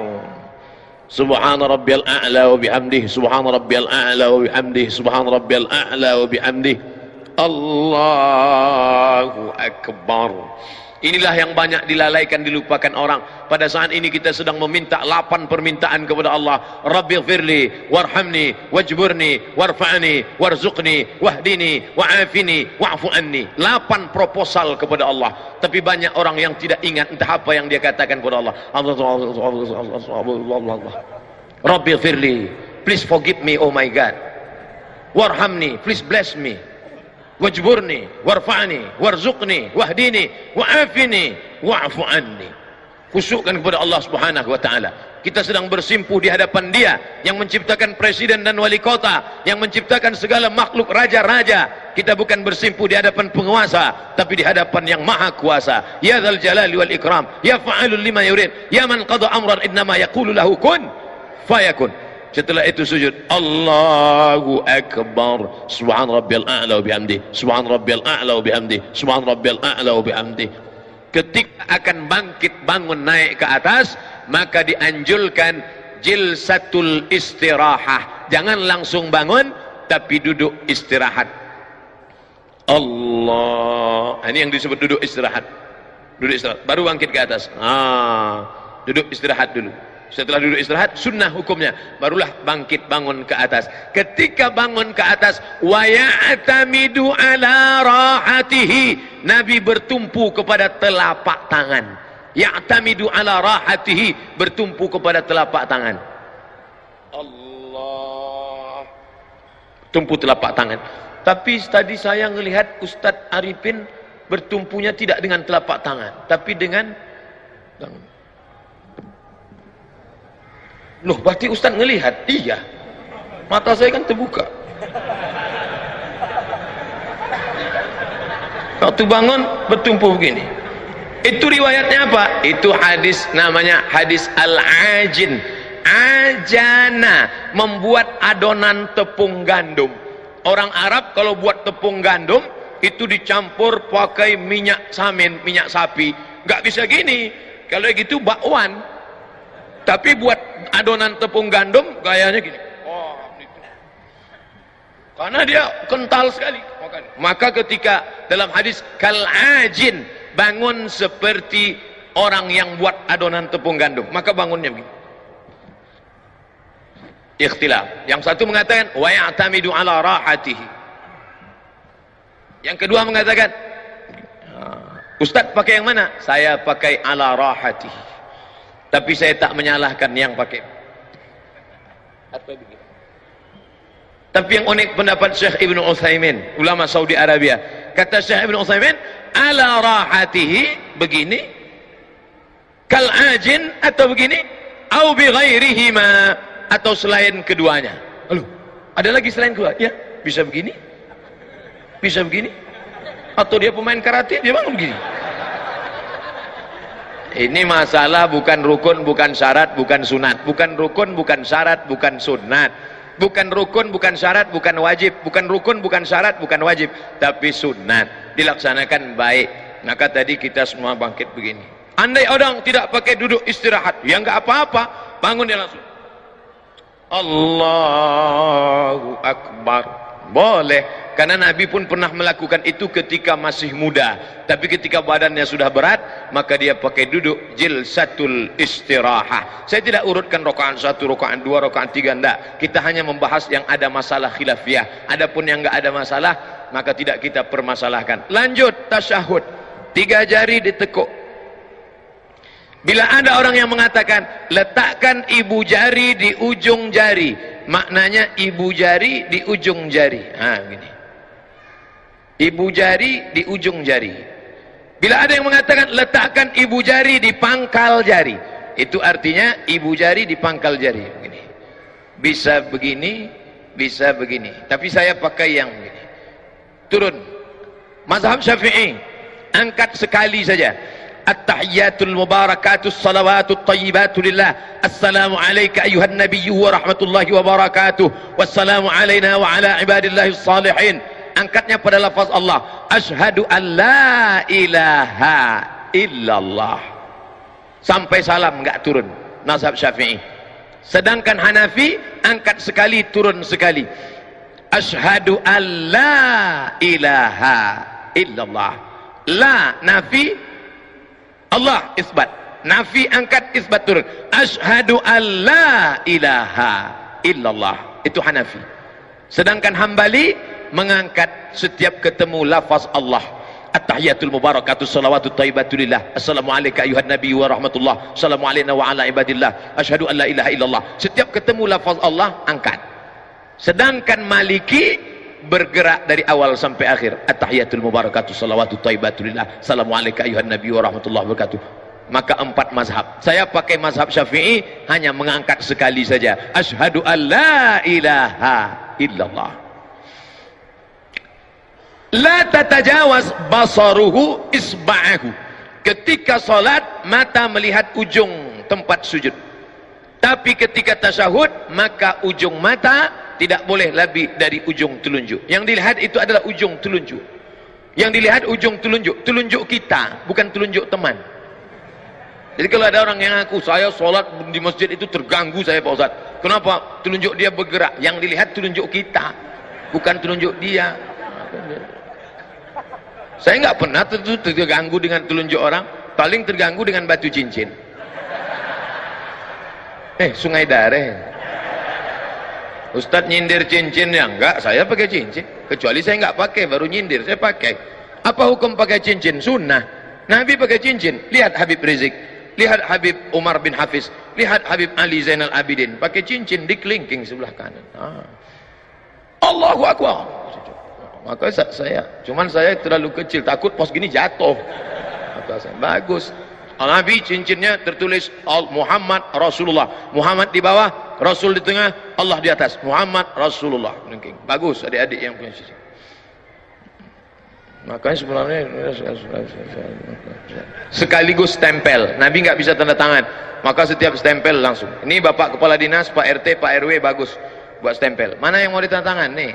Subhana rabbiyal a'la wa bihamdihi. Subhana rabbiyal a'la wa bihamdihi. Subhana rabbiyal a'la wa bihamdihi. Allahu Akbar. Inilah yang banyak dilalaikan, dilupakan orang. Pada saat ini kita sedang meminta 8 permintaan kepada Allah. Rabbighfirli warhamni wajburni warfa'ni warzuqni wahdini wa'afini wa'fu anni. 8 proposal kepada Allah. Tapi banyak orang yang tidak ingat entah apa yang dia katakan kepada Allah. Rabbighfirli, please forgive me, oh my God. Warhamni, please bless me. Wajburni, warfa'ni, warzuqni, wahdini, wa'afini, wa'fu anni. Khusyukkan kepada Allah Subhanahu wa taala. Kita sedang bersimpuh di hadapan Dia yang menciptakan presiden dan wali kota, yang menciptakan segala makhluk raja-raja. Kita bukan bersimpuh di hadapan penguasa, tapi di hadapan yang maha kuasa. Ya dzal jalali wal ikram, ya fa'alul lima yurid, ya man qada amran innama yaqulu lahu kun fayakun. Setelah itu sujud. Allahu Akbar. Subhan rabbiyal a'la wa bihamdi. Subhan rabbiyal a'la wa bihamdi. Subhan rabbiyal a'la wa bihamdi. Ketika akan bangkit bangun naik ke atas, maka dianjurkan jilsatul istirahah. Jangan langsung bangun, tapi duduk istirahat. Allah. Ini yang disebut duduk istirahat. Duduk istirahat. Baru bangkit ke atas. Duduk istirahat dulu. Setelah duduk istirahat, sunnah hukumnya, barulah bangkit bangun ke atas. Ketika bangun ke atas, wa ya'tamidu ala rahatihi, Nabi bertumpu kepada telapak tangan. Ya'tamidu ala rahatihi, bertumpu kepada telapak tangan. Allah, tumpu telapak tangan. Tapi tadi saya melihat Ustadz Arifin bertumpunya tidak dengan telapak tangan, tapi dengan tangan. Loh, berarti Ustaz ngelihat? Iya, mata saya kan terbuka. Waktu bangun bertumpu begini. Itu riwayatnya apa? Itu hadis, namanya hadis al-ajin. Ajana, membuat adonan tepung gandum. Orang Arab kalau buat tepung gandum itu dicampur pakai minyak samin, minyak sapi. Nggak bisa gini. Kalau gitu bakwan. Tapi buat adonan tepung gandum gayanya gini. Oh, gitu. Karena dia kental sekali. Maka ketika dalam hadis kal-ajin, bangun seperti orang yang buat adonan tepung gandum, maka bangunnya begini. Ikhtilaf. Yang satu mengatakan wa ya'tamidu ala rahatihi. Yang kedua mengatakan, Ustaz pakai yang mana? Saya pakai ala rahatihi. Tapi saya tak menyalahkan yang pakai. Atau begini. Tapi yang unik pendapat Syekh Ibnu Utsaimin, ulama Saudi Arabia. Kata Syekh Ibnu Utsaimin, ala rahatihi, begini, kal ajin, atau begini, au bi ghairihima, atau selain keduanya. Lalu, ada lagi selain kedua? Ya, bisa begini, bisa begini, atau dia pemain karate, dia bangun begini. Ini masalah bukan rukun, bukan syarat, bukan sunat. Bukan rukun, bukan syarat, bukan sunat. Bukan rukun, bukan syarat, bukan wajib. Bukan rukun, bukan syarat, bukan wajib. Tapi sunat. Dilaksanakan baik. Maka tadi kita semua bangkit begini. Andai orang tidak pakai duduk istirahat, ya enggak apa-apa. Bangun dia langsung. Allahu Akbar. Boleh. Karena Nabi pun pernah melakukan itu ketika masih muda. Tapi ketika badannya sudah berat, maka dia pakai duduk jilsatul istirahah. Saya tidak urutkan rakaat 1, rakaat 2, rakaat 3, enggak. Kita hanya membahas yang ada masalah khilafiyah. Adapun yang enggak ada masalah, maka tidak kita permasalahkan. Lanjut tasyahud. 3 jari ditekuk. Bila ada orang yang mengatakan letakkan ibu jari di ujung jari, maknanya ibu jari di ujung jari. Gini. Ibu jari di ujung jari. Bila ada yang mengatakan letakkan ibu jari di pangkal jari, itu artinya ibu jari di pangkal jari. Begini. Bisa begini, bisa begini. Tapi saya pakai yang begini. Turun. Mazhab Syafi'i, angkat sekali saja. At-tahiyyatul mubarakatus salawatut tayyibatu lillah. Assalamu alayka ayyuhan nabiyyu wa rahmatullahi wa barakatuh. Wassalamu alayna wa ala ibadillahis salihin. Angkatnya pada lafaz Allah. Asyhadu an la ilaha illallah. Sampai salam enggak turun. Mazhab Syafi'i. Sedangkan Hanafi angkat sekali turun sekali. Asyhadu an la ilaha illallah. La nafi, Allah isbat. Nafi angkat, isbat turun. Asyhadu an la ilaha illallah. Itu Hanafi. Sedangkan Hambali mengangkat setiap ketemu lafaz Allah. At-tahiyatul mubarakatuh salawatut thayyibatulillah. Assalamu alayka ayuhan nabi wa rahmatullah. Assalamu alayna wa ala ibadillah. Asyhadu an la ilaha illallah. Setiap ketemu lafaz Allah angkat. Sedangkan Maliki bergerak dari awal sampai akhir. At-tahiyatul mubarakatuh salawatut thayyibatulillah. Assalamu alayka ayuhan nabi wa rahmatullah wabarakatuh. Maka 4 mazhab. Saya pakai mazhab Syafi'i, hanya mengangkat sekali saja. Asyhadu an la ilaha illallah. La tatajawaz basaruhu isba'ahu. Ketika salat mata melihat ujung tempat sujud. Tapi ketika tasyahud maka ujung mata tidak boleh lebih dari ujung telunjuk. Yang dilihat itu adalah ujung telunjuk. Yang dilihat ujung telunjuk, telunjuk kita, bukan telunjuk teman. Jadi kalau ada orang yang ngaku saya salat di masjid itu terganggu saya Pak Ustaz. Kenapa? Telunjuk dia bergerak. Yang dilihat telunjuk kita, bukan telunjuk dia. Saya nggak pernah terganggu dengan telunjuk orang. Paling terganggu dengan batu cincin. Sungai Dareh. Ustadz nyindir cincin ya? Enggak, saya pakai cincin. Kecuali saya nggak pakai, baru nyindir. Saya pakai. Apa hukum pakai cincin? Sunnah. Nabi pakai cincin. Lihat Habib Rizik. Lihat Habib Umar bin Hafiz. Lihat Habib Ali Zainal Abidin. Pakai cincin di kelingking sebelah kanan. Allahu Akbar. Maka cuman saya terlalu kecil, takut pos gini jatuh. Maka saya, bagus. Nabi cincinnya tertulis Muhammad Rasulullah. Muhammad di bawah, Rasul di tengah, Allah di atas. Muhammad Rasulullah. Bagus adik-adik yang punya cincin. Makanya sebenarnya sekaligus stempel. Nabi nggak bisa tanda tangan. Maka setiap stempel langsung. Ini Bapak Kepala Dinas, Pak RT, Pak RW bagus buat stempel. Mana yang mau ditanda tangan? Nih.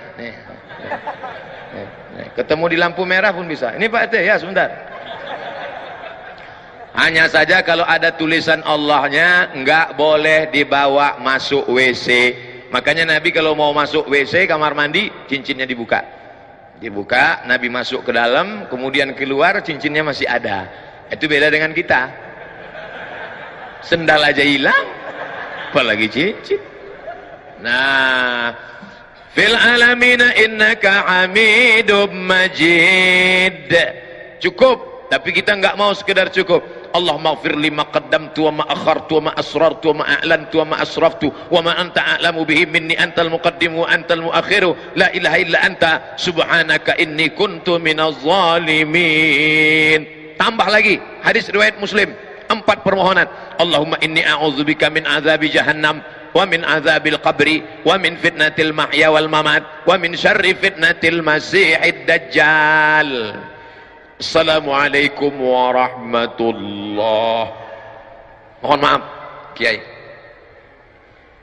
Ketemu di lampu merah pun bisa. Ini Pak RT ya, sebentar. Hanya saja kalau ada tulisan Allahnya nggak boleh dibawa masuk WC. Makanya Nabi kalau mau masuk WC kamar mandi, cincinnya dibuka. Dibuka, Nabi masuk ke dalam, kemudian keluar, cincinnya masih ada. Itu beda dengan kita. Sendal aja hilang, apalagi cincin. Nah, fil alamina innaka hamidum majid. Cukup, tapi kita nggak mau sekedar cukup. Allahumma ighfir li ma qaddamtu wa ma akhartu wa ma asrartu wa ma a'lantu wa ma asraftu wa ma anta a'lamu bihi minni antal muqaddimu wa antal muakhiru la ilaha illa anta subhanaka inni kuntu minaz zalimin. Tambah lagi hadis riwayat Muslim, 4 permohonan. Allahumma inni a'udzubika min azabi jahannam wa min azabil qabri wa min fitnatil mahya wal mamat wa min syarri fitnatil masihid dajjal. Assalamualaikum warahmatullah. Mohon maaf Kiai,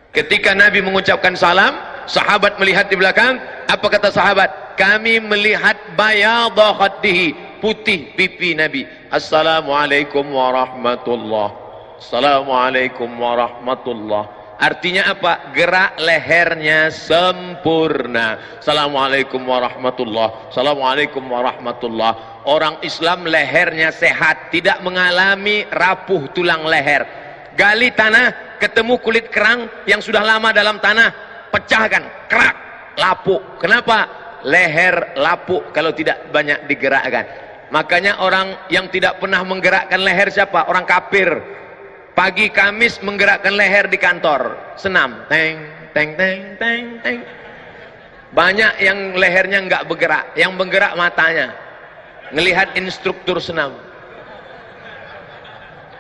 ketika Nabi mengucapkan salam, sahabat melihat di belakang. Apa kata sahabat? Kami melihat bayadha khaddihi, putih pipi Nabi. Assalamualaikum warahmatullah. Assalamualaikum warahmatullah. Artinya apa? Gerak lehernya sempurna. Assalamualaikum warahmatullah. Assalamualaikum warahmatullah. Orang Islam lehernya sehat, tidak mengalami rapuh tulang leher. Gali tanah, ketemu kulit kerang yang sudah lama dalam tanah, pecahkan, kerak, lapuk. Kenapa? Leher lapuk kalau tidak banyak digerakkan. Makanya orang yang tidak pernah menggerakkan leher siapa? Orang kafir. Pagi Kamis menggerakkan leher di kantor, senam, teng teng teng teng teng. Banyak yang lehernya nggak bergerak, yang bergerak matanya, ngelihat instruktur senam.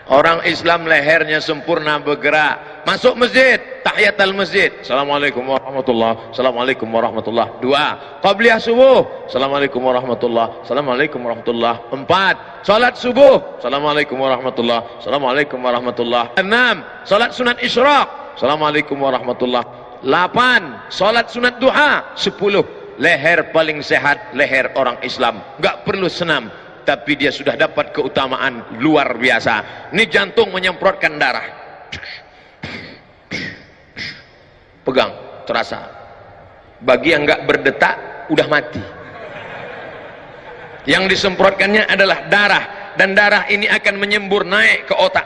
Orang Islam lehernya sempurna bergerak. Masuk masjid, tahiyatul masjid. Assalamualaikum warahmatullah. Assalamualaikum warahmatullah. 2. Qabliyah subuh. Assalamualaikum warahmatullah. Assalamualaikum warahmatullah. 4. Salat subuh. Assalamualaikum warahmatullah. Assalamualaikum warahmatullah. 6. Salat sunat isyraq. Assalamualaikum warahmatullah. 8. Salat sunat duha. 10. Leher paling sehat leher orang Islam. Enggak perlu senam, tapi dia sudah dapat keutamaan luar biasa. Ini jantung menyemprotkan darah, pegang, terasa. Bagi yang nggak berdetak udah mati. Yang disemprotkannya adalah darah, dan darah ini akan menyembur naik ke otak.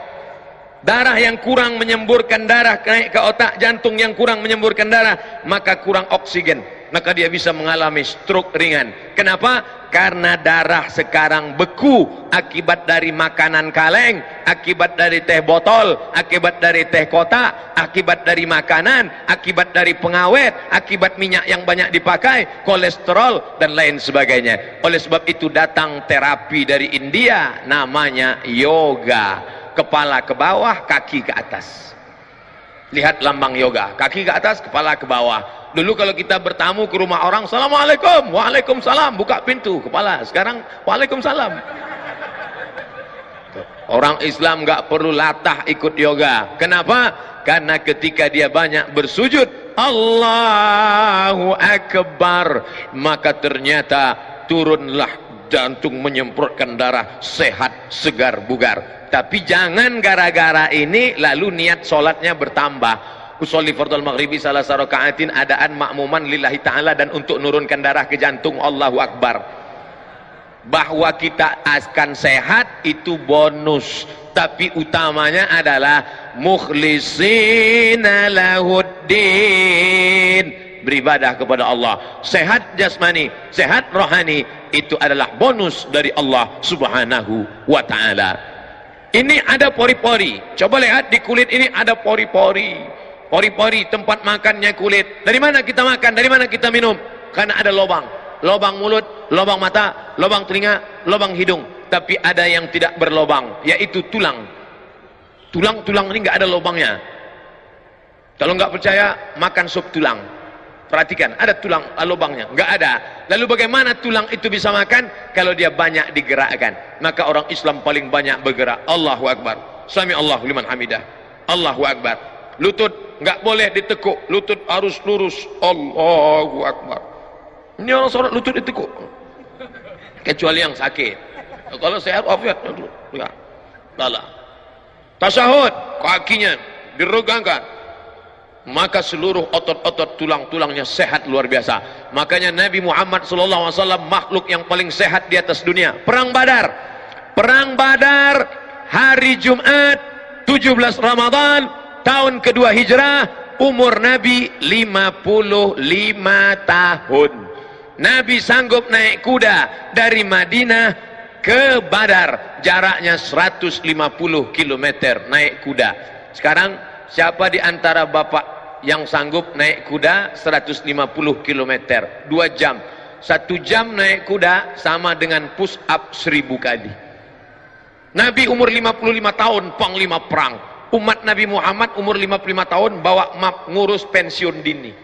Darah yang kurang menyemburkan darah naik ke otak, jantung yang kurang menyemburkan darah, maka kurang oksigen, maka dia bisa mengalami stroke ringan. Kenapa? Karena darah sekarang beku akibat dari makanan kaleng, akibat dari teh botol, akibat dari teh kotak, akibat dari makanan, akibat dari pengawet, akibat minyak yang banyak dipakai, kolesterol dan lain sebagainya. Oleh sebab itu datang terapi dari India, namanya yoga. Kepala ke bawah, kaki ke atas. Lihat lambang yoga, kaki ke atas, kepala ke bawah. Dulu kalau kita bertamu ke rumah orang, assalamualaikum, waalaikumsalam, buka pintu, kepala. Sekarang waalaikumsalam. Orang Islam nggak perlu latah ikut yoga. Kenapa? Karena ketika dia banyak bersujud, Allahu Akbar, maka ternyata turunlah jantung menyemprotkan darah, sehat, segar, bugar. Tapi jangan gara-gara ini lalu niat sholatnya bertambah. Usolli fardhal maghribi salasa raka'atin adaan makmuman lillahi ta'ala, dan untuk nurunkan darah ke jantung. Allahu Akbar. Bahwa kita akan sehat itu bonus, tapi utamanya adalah mukhlisina lahuddin, beribadah kepada Allah. Sehat jasmani, sehat rohani, itu adalah bonus dari Allah subhanahu wa ta'ala. Ini ada pori-pori. Coba lihat di kulit ini ada pori-pori. Pori-pori tempat makannya kulit. Dari mana kita makan? Dari mana kita minum? Karena ada lubang. Lubang mulut, lubang mata, lubang telinga, lubang hidung. Tapi ada yang tidak berlubang, yaitu tulang. Tulang ini nggak ada lubangnya. Kalau nggak percaya, makan sup tulang. Perhatikan, ada tulang lubangnya? Nggak ada. Lalu bagaimana tulang itu bisa makan? Kalau dia banyak digerakkan. Maka orang Islam paling banyak bergerak. Allahu Akbar. Sami Allahu liman hamidah. Allahu Akbar. Lutut nggak boleh ditekuk, lutut harus lurus. Allahu Akbar. Ini orang sholat lutut ditekuk, kecuali yang sakit. Kalau sehat afiat, ya. Lala. Tasyahud, kakinya diregangkan, maka seluruh otot-otot tulang-tulangnya sehat luar biasa. Makanya Nabi Muhammad SAW makhluk yang paling sehat di atas dunia. Perang Badar, hari Jumat 17 Ramadan tahun kedua hijrah, umur Nabi 55 tahun. Nabi sanggup naik kuda dari Madinah ke Badar, jaraknya 150 km naik kuda. Sekarang siapa di antara bapak yang sanggup naik kuda 150 km 2 jam? 1 jam naik kuda sama dengan push up 1000 kali. Nabi umur 55 tahun panglima perang. Umat Nabi Muhammad umur 55 tahun bawa map ngurus pensiun dini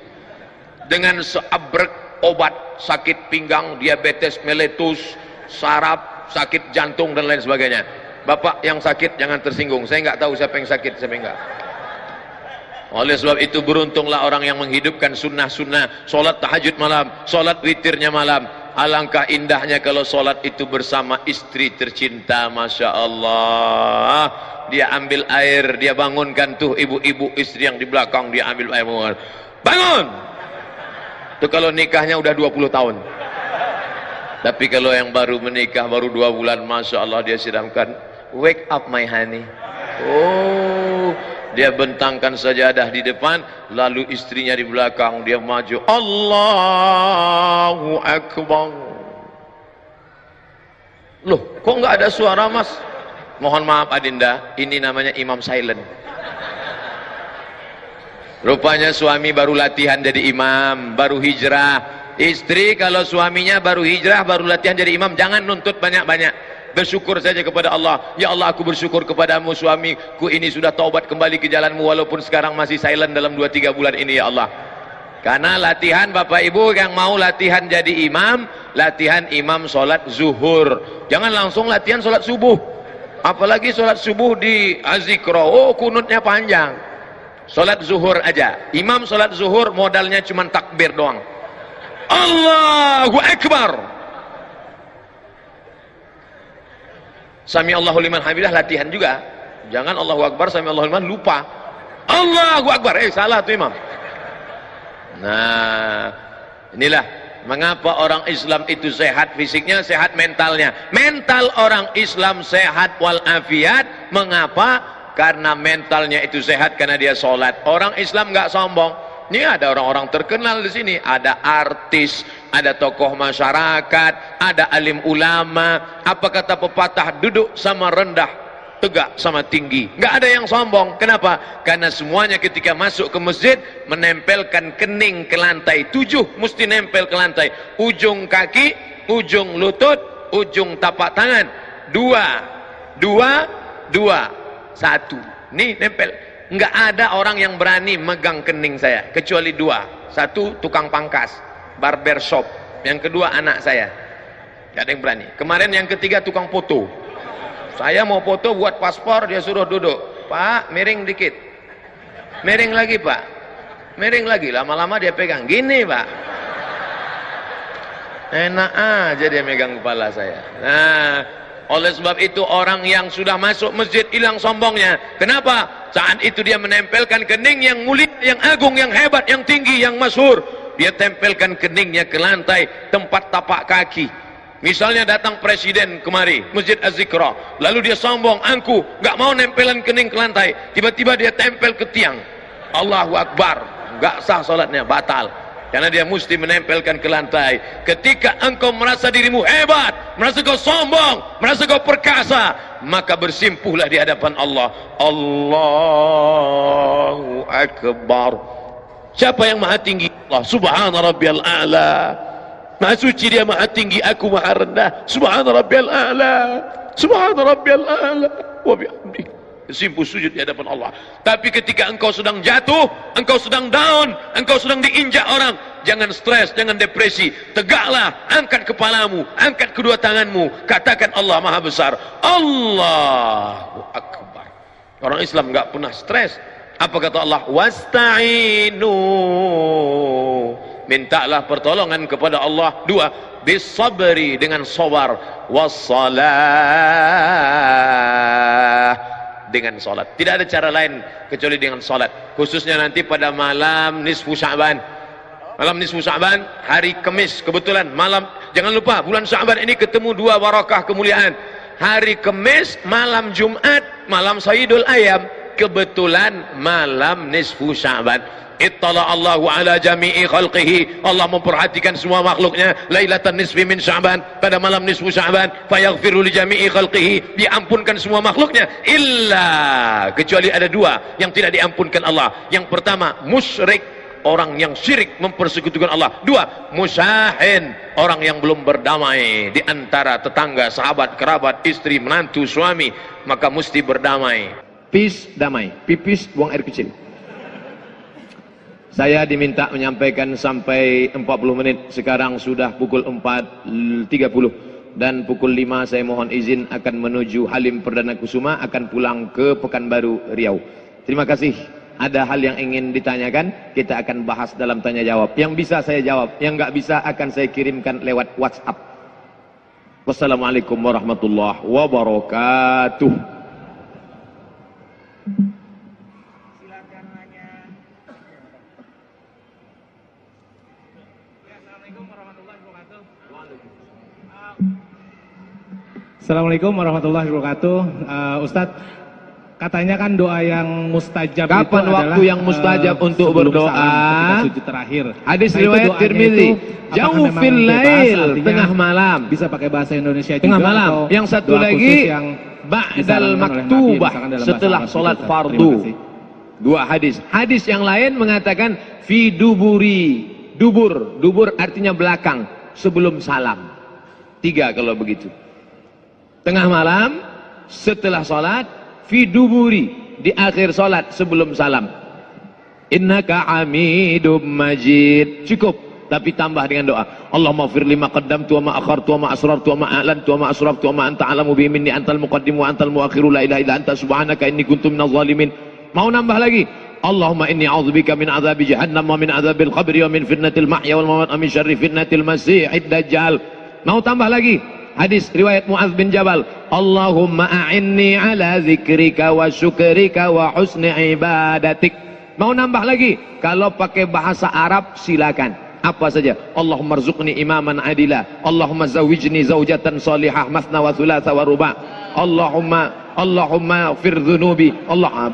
dengan seabrek obat sakit pinggang, diabetes meletus, saraf, sakit jantung dan lain sebagainya. Bapak yang sakit jangan tersinggung, saya nggak tahu siapa yang sakit siapa yang enggak. Oleh sebab itu beruntunglah orang yang menghidupkan sunnah-sunnah, solat tahajud malam, solat witirnya malam. alangkah indahnya kalau sholat itu bersama istri tercinta. Masya Allah, dia ambil air, dia bangunkan tuh ibu-ibu istri yang di belakang, dia ambil air, bangun. Itu kalau nikahnya udah 20 tahun. Tapi kalau yang baru menikah baru 2 bulan, Masya Allah, dia siramkan, wake up my honey. Oh, dia bentangkan sajadah di depan, lalu istrinya di belakang, dia maju, Allahu Akbar. Loh, kok nggak ada suara, Mas? Mohon maaf Adinda, ini namanya imam silent. Rupanya suami baru latihan jadi imam, baru hijrah. Istri kalau suaminya baru hijrah, baru latihan jadi imam, jangan nuntut banyak-banyak. Bersyukur saja kepada Allah. Ya Allah, aku bersyukur kepadamu, suamiku ini sudah taubat kembali ke jalanmu, walaupun sekarang masih silent dalam 2-3 bulan ini, ya Allah. Karena latihan Bapak Ibu yang mau latihan jadi imam, latihan imam sholat zuhur. Jangan langsung latihan sholat subuh. Apalagi sholat subuh di azikro, oh kunutnya panjang. Sholat zuhur aja. Imam sholat zuhur modalnya cuma takbir doang. Allahu Akbar. Sami Allahu liman hamidah latihan juga. Jangan Allahu Akbar, Sami Allahu liman lupa. Allahu Akbar, salah tuh imam. Nah, inilah mengapa orang Islam itu sehat fisiknya, sehat mentalnya. Mental orang Islam sehat walafiat. Mengapa? Karena mentalnya itu sehat, karena dia sholat. Orang Islam nggak sombong. Ini ada orang-orang terkenal di sini, ada artis, ada tokoh masyarakat, ada alim ulama. Apa kata pepatah, duduk sama rendah, tegak sama tinggi. Nggak ada yang sombong. Kenapa? Karena semuanya ketika masuk ke masjid menempelkan kening ke lantai. 7 mesti nempel ke lantai. Ujung kaki, ujung lutut, ujung tapak tangan. 2, 1. Nih nempel. Nggak ada orang yang berani megang kening saya kecuali 2. 1 tukang pangkas, barber shop. Yang kedua anak saya. Nggak ada yang berani. Kemarin yang ketiga tukang foto. Saya mau foto buat paspor, dia suruh duduk. Pak, miring dikit. Miring lagi, Pak. Miring lagi. Lama-lama dia pegang. Gini, Pak. Enak aja dia megang kepala saya. Nah, oleh sebab itu orang yang sudah masuk masjid hilang sombongnya. Kenapa? Saat itu dia menempelkan kening yang mulia, yang agung, yang hebat, yang tinggi, yang masyhur. Dia tempelkan keningnya ke lantai tempat tapak kaki. Misalnya datang presiden kemari, Masjid Az-Zikra, lalu dia sombong, angku, nggak mau nempelan kening ke lantai. Tiba-tiba dia tempel ke tiang. Allahu Akbar, nggak sah salatnya, batal. Karena dia mesti menempelkan ke lantai. Ketika engkau merasa dirimu hebat, merasa kau sombong, merasa kau perkasa, maka bersimpuhlah di hadapan Allah. Allahu Akbar. Siapa yang maha tinggi? Allah. Subhana rabbiyal a'la. Maha suci dia, maha tinggi, aku maha rendah. Subhana rabbiyal a'la. Subhana rabbiyal a'la. Wa bihamdihi. Simpuh sujud di hadapan Allah. Tapi ketika engkau sedang jatuh, engkau sedang down, engkau sedang diinjak orang, jangan stres, jangan depresi. Tegaklah, angkat kepalamu, angkat kedua tanganmu, katakan Allah Maha Besar. Allahu Akbar. Orang Islam enggak pernah stres. Apa kata Allah? Wasta'inu. Mintalah pertolongan kepada Allah. 2, bisabri, dengan sabar, wassalah, dengan salat. Tidak ada cara lain kecuali dengan salat. Khususnya nanti pada malam nisfu Sya'ban. Malam nisfu Sya'ban, hari Kamis kebetulan malam. Jangan lupa bulan Sya'ban ini ketemu 2 barakah kemuliaan. Hari Kamis, malam Jumat, malam Sayyidul Ayam, kebetulan malam nisfu Sya'ban. Ittala Allahu ala jami'i khalqihi. Allah memperhatikan semua makhluknya. Lailatan nisfi min Sya'ban, pada malam nisfu Sya'ban, fayaghfiru li jami'i khalqihi, diampunkan semua makhluknya, illa, kecuali ada 2 yang tidak diampunkan Allah. Yang pertama, musyrik, orang yang syirik mempersekutukan Allah. 2, musyahin, orang yang belum berdamai di antara tetangga, sahabat, kerabat, istri, menantu, suami, maka mesti berdamai. Peace, damai. Pipis, buang air kecil. Saya diminta menyampaikan sampai 40 menit. Sekarang sudah pukul 4.30 dan pukul 5 saya mohon izin akan menuju Halim Perdana Kusuma, akan pulang ke Pekanbaru, Riau. Terima kasih Ada hal yang ingin ditanyakan, kita akan bahas dalam tanya jawab. Yang bisa saya jawab, yang nggak bisa akan saya kirimkan lewat WhatsApp. Wassalamualaikum warahmatullahi wabarakatuh. Silakan nanya. Assalamualaikum warahmatullahi wabarakatuh. Assalamualaikum warahmatullahi wabarakatuh. Ustadz, katanya kan doa yang mustajab kapan itu waktu yang mustajab untuk berdoa? Sujud terakhir. Hadis riwayat Tirmidzi, jauh fil lail, tengah malam. Bisa pakai bahasa Indonesia juga. Tengah malam. Yang satu lagi ba'dal maktubah, setelah sholat fardu. Dua hadis. Hadis yang lain mengatakan fi duburi. Dubur artinya belakang, sebelum salam. 3 kalau begitu. Tengah malam, setelah sholat, fi duburi, di akhir sholat sebelum salam. Innaka hamidum majid. Cukup, tapi tambah dengan doa. Allahumma fir lima qaddamtu wa ma akhartu wa ma asrartu wa ma a'lantu wa ma asraftu wa ma anta alamu bihi minni antal muqaddim wa antal muakhiru la ilaha illa anta subhanaka inni kuntu minaz zalimin. Mau nambah lagi? Allahumma inni a'udzubika min adzabi jahannam wa min adzabil qabri wa min fitnatil mahya wal mamat wa min syarri fitnatil masiihid dajjal. Mau tambah lagi? Hadis riwayat Mu'adz bin Jabal, Allahumma a'inni ala zikrika wa syukrika wa husni ibadatik. Mau nambah lagi? Kalau pakai bahasa Arab silakan. Apa saja? Allahumma rzuqni imaman adila, Allahumma zawijni zaujatan salihah masna wa thulatha wa ruba', Allahumma fir dhunubi.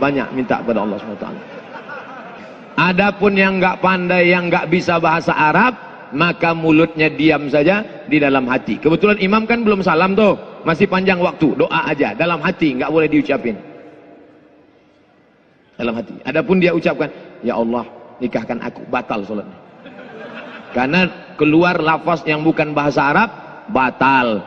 Banyak minta kepada Allah SWT. Adapun yang enggak pandai, yang enggak bisa bahasa Arab, maka mulutnya diam saja, di dalam hati. Kebetulan imam kan belum salam tuh, masih panjang waktu, doa aja dalam hati, nggak boleh diucapin. Dalam hati. Adapun dia ucapkan, ya Allah nikahkan aku, batal sholatnya. Karena keluar lafaz yang bukan bahasa Arab, batal.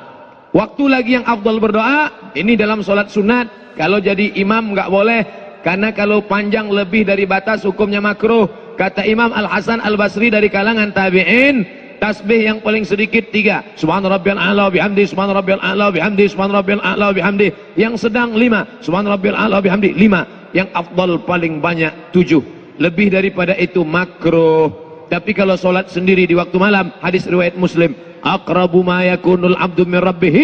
Waktu lagi yang afdal berdoa, ini dalam sholat sunat. Kalau jadi imam nggak boleh, karena kalau panjang lebih dari batas hukumnya makruh. Kata Imam Al-Hasan Al-Basri dari kalangan tabi'in, tasbih yang paling sedikit 3. Subhana rabbiyal a'la bihamdi, subhana rabbiyal a'la bihamdi, subhana rabbiyal a'la bihamdi. Yang sedang 5, subhana rabbiyal a'la bihamdi 5. Yang afdal paling banyak 7. Lebih daripada itu makruh. Tapi kalau solat sendiri di waktu malam, hadis riwayat Muslim, aqrabu ma yakunul abdu min rabbih,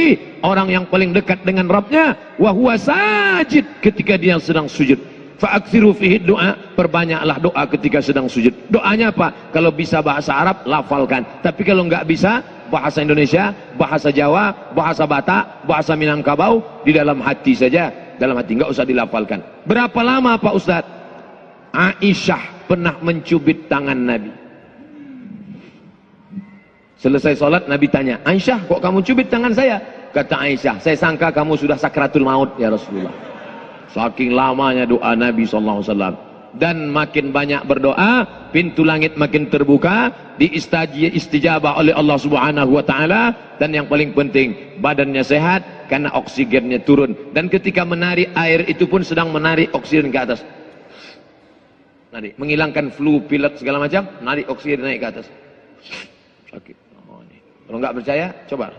orang yang paling dekat dengan Rabbnya, wa huwa sajid, ketika dia sedang sujud. Fa'aksiru fihi doa, perbanyaklah doa ketika sedang sujud. Doanya apa? Kalau bisa bahasa Arab, lafalkan. Tapi kalau nggak bisa, bahasa Indonesia, bahasa Jawa, bahasa Batak, bahasa Minangkabau, di dalam hati saja. Dalam hati, nggak usah dilafalkan. Berapa lama Pak Ustadz? Aisyah pernah mencubit tangan Nabi. Selesai sholat, Nabi tanya, Aisyah, kok kamu cubit tangan saya? Kata Aisyah, saya sangka kamu sudah sakratul maut ya Rasulullah. Saking lamanya doa Nabi SAW. Dan makin banyak berdoa, pintu langit makin terbuka, diistijabah oleh Allah Subhanahu wa Ta'ala. Dan yang paling penting, badannya sehat karena oksigennya turun. Dan ketika menarik air itu pun sedang menarik oksigen ke atas. Menghilangkan flu, pilek segala macam, narik oksigen naik ke atas. Sakit. Kalau nggak percaya, coba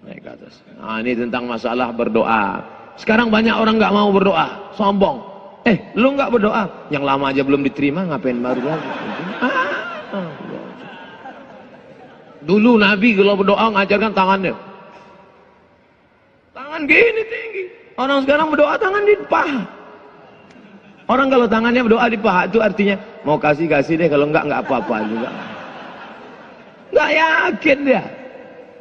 naik ke atas. Nah, ini tentang masalah berdoa. Sekarang banyak orang nggak mau berdoa, sombong. Lu nggak berdoa, yang lama aja belum diterima, ngapain baru lagi? Dulu Nabi kalau berdoa ngajarkan tangannya, tangan gini tinggi. Orang sekarang berdoa tangan di paha. Orang kalau tangannya berdoa di paha itu artinya mau kasih deh, kalau nggak apa-apa juga. Nggak yakin dia.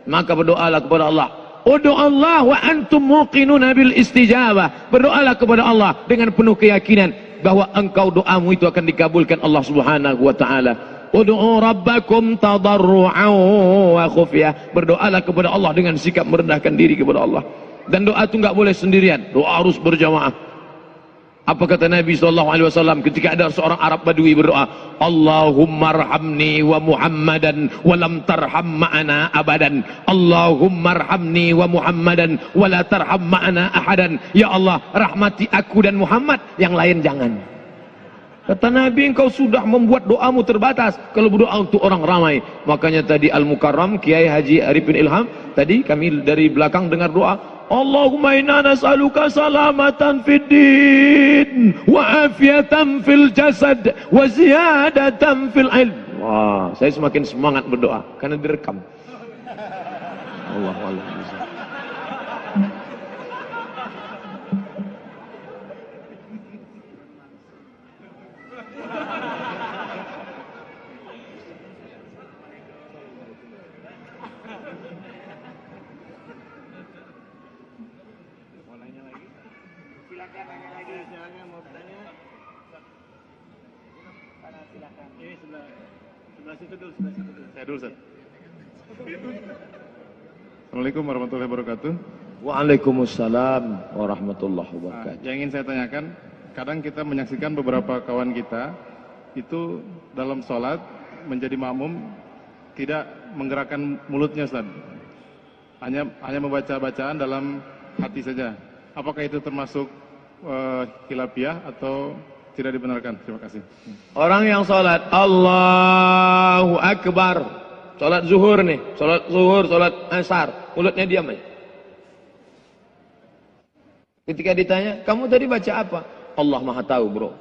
Maka berdoalah kepada Allah. Udu'allah wa antum muqinuna bil istijabah. Berdoalah kepada Allah dengan penuh keyakinan bahwa engkau doamu itu akan dikabulkan Allah Subhanahu wa Ta'ala. Udu'u rabbakum tadarru'an wa khufyah. Berdoalah kepada Allah dengan sikap merendahkan diri kepada Allah. Dan doa itu enggak boleh sendirian, doa harus berjamaah. Apa kata Nabi SAW ketika ada seorang Arab Badui berdoa, Allahumma arhamni wa Muhammadan wa lam tarham ma'ana abadan. Allahumma arhamni wa Muhammadan wa la tarham ma'ana ahadan. Ya Allah, rahmati aku dan Muhammad, yang lain jangan. Kata Nabi, engkau sudah membuat doamu terbatas kalau berdoa untuk orang ramai. Makanya tadi Al-Mukarram Kiai Haji Arifin Ilham, tadi kami dari belakang dengar doa, Allahumma inna nas'aluka salamatan fid din wa afiyatan fil jasad wa ziyadatan fil ilm. Wah, saya semakin semangat berdoa karena direkam. Allah Allah. Saya dulu, Ustaz. Assalamualaikum warahmatullahi wabarakatuh. Waalaikumsalam warahmatullahi wabarakatuh. Yang ingin saya tanyakan, kadang kita menyaksikan beberapa kawan kita itu dalam sholat menjadi makmum tidak menggerakkan mulutnya, Ustaz. Hanya membaca bacaan dalam hati saja. Apakah itu termasuk khilafiyah atau tidak dibenarkan? Terima kasih. Orang yang sholat Allahu Akbar, sholat zuhur nih, sholat asar, mulutnya diam aja. Ketika ditanya, kamu tadi baca apa? Allah Maha tahu, bro.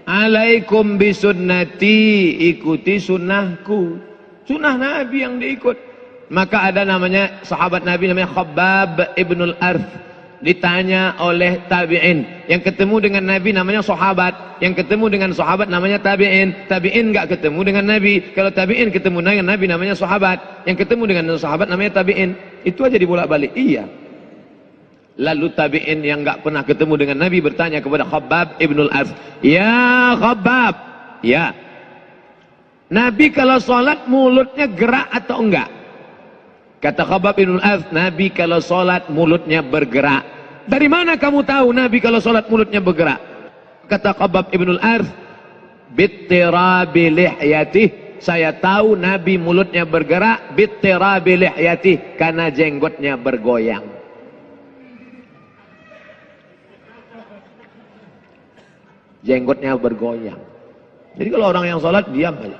Alaikum bisunnati, ikuti sunnahku. Sunnah Nabi yang diikut. Maka ada namanya sahabat Nabi namanya Khabbab ibnul Arth. Ditanya oleh tabi'in, yang ketemu dengan Nabi namanya sahabat, yang ketemu dengan sahabat namanya tabi'in. Tabi'in enggak ketemu dengan Nabi. Kalau tabi'in ketemu dengan Nabi namanya sahabat, yang ketemu dengan sahabat namanya tabi'in. Itu aja dibolak-balik. Iya. Lalu tabi'in yang enggak pernah ketemu dengan Nabi bertanya kepada Khabbab ibnul Arth, "Ya Khabbab, ya, Nabi kalau sholat mulutnya gerak atau enggak?" Kata Khabbab ibnul Arth, Nabi kalau sholat mulutnya bergerak. Dari mana kamu tahu Nabi kalau sholat mulutnya bergerak? Kata Khabbab ibnul Arth, bittirabi lihyatih, saya tahu Nabi mulutnya bergerak bittirabi lihyatih, karena jenggotnya bergoyang. Jenggotnya bergoyang. Jadi kalau orang yang sholat diam aja,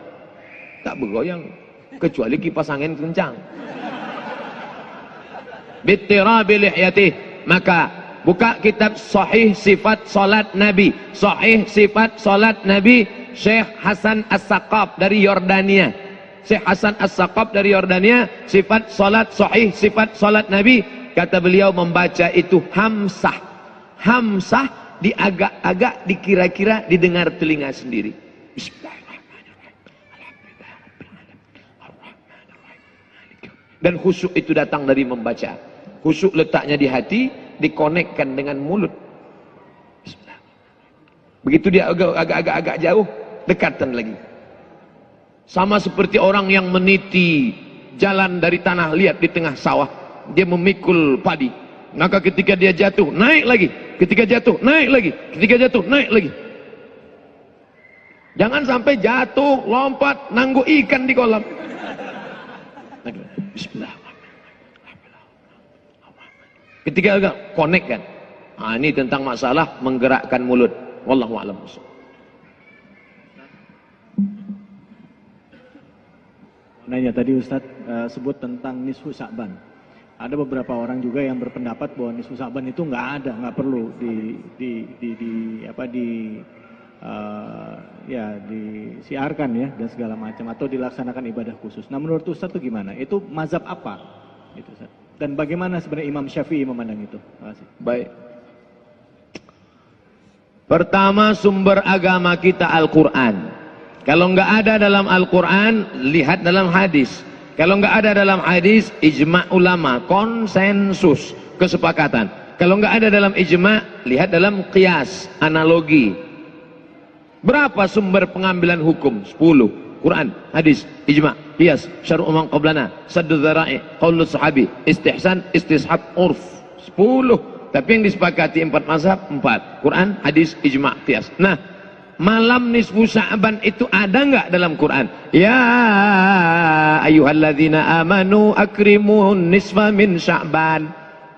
tak bergoyang, kecuali kipas angin kencang. Bittirabi lihyatih. Maka buka kitab Sahih Sifat Salat Nabi, Sahih Sifat Salat Nabi, Syekh Hasan As-Saqaf dari Yordania. Syekh Hasan As-Saqaf dari Yordania, sifat salat Sahih Sifat Salat Nabi. Kata beliau membaca itu hamsah. Hamsah diagak-agak, dikira-kira, didengar telinga sendiri. Dan khusyuk itu datang dari membaca. Khusyuk letaknya di hati, dikonekkan dengan mulut. Begitu dia agak jauh, dekatan lagi. Sama seperti orang yang meniti jalan dari tanah liat di tengah sawah. Dia memikul padi. Maka ketika dia jatuh, naik lagi. Ketika jatuh, naik lagi. Ketika jatuh, naik lagi. Jangan sampai jatuh, lompat, nanggu ikan di kolam. Bismillah. Ketika agak connect kan. Nah, ini tentang masalah menggerakkan mulut. Wallahu a'lam. Nanya tadi Ustadz sebut tentang nisfu Sya'ban. Ada beberapa orang juga yang berpendapat bahwa nisfu Sya'ban itu nggak ada, nggak perlu disiarkan ya dan segala macam atau dilaksanakan ibadah khusus. Nah menurut Ustadz itu gimana? Itu mazhab apa? Gitu, Ustadz. Dan bagaimana sebenarnya Imam Syafi'i memandang itu? Terima kasih. Baik. Pertama, sumber agama kita Al-Quran. Kalau nggak ada dalam Al-Quran, lihat dalam hadis. Kalau nggak ada dalam hadis, ijma' ulama, konsensus, kesepakatan. Kalau nggak ada dalam ijma', lihat dalam qiyas, analogi. Berapa sumber pengambilan hukum? 10. Quran, hadis, ijma', qiyas, syar'u man qablana, saddu dzara'i, qaulus sahabi, istihsan, istishab, urf. 10. Tapi yang disepakati 4 mazhab, 4. Quran, hadis, ijma', qiyas. Nah, malam nisfu Sya'ban itu ada nggak dalam Quran? Ya ayyuhalladzina amanu akrimun nisfa min Sya'ban.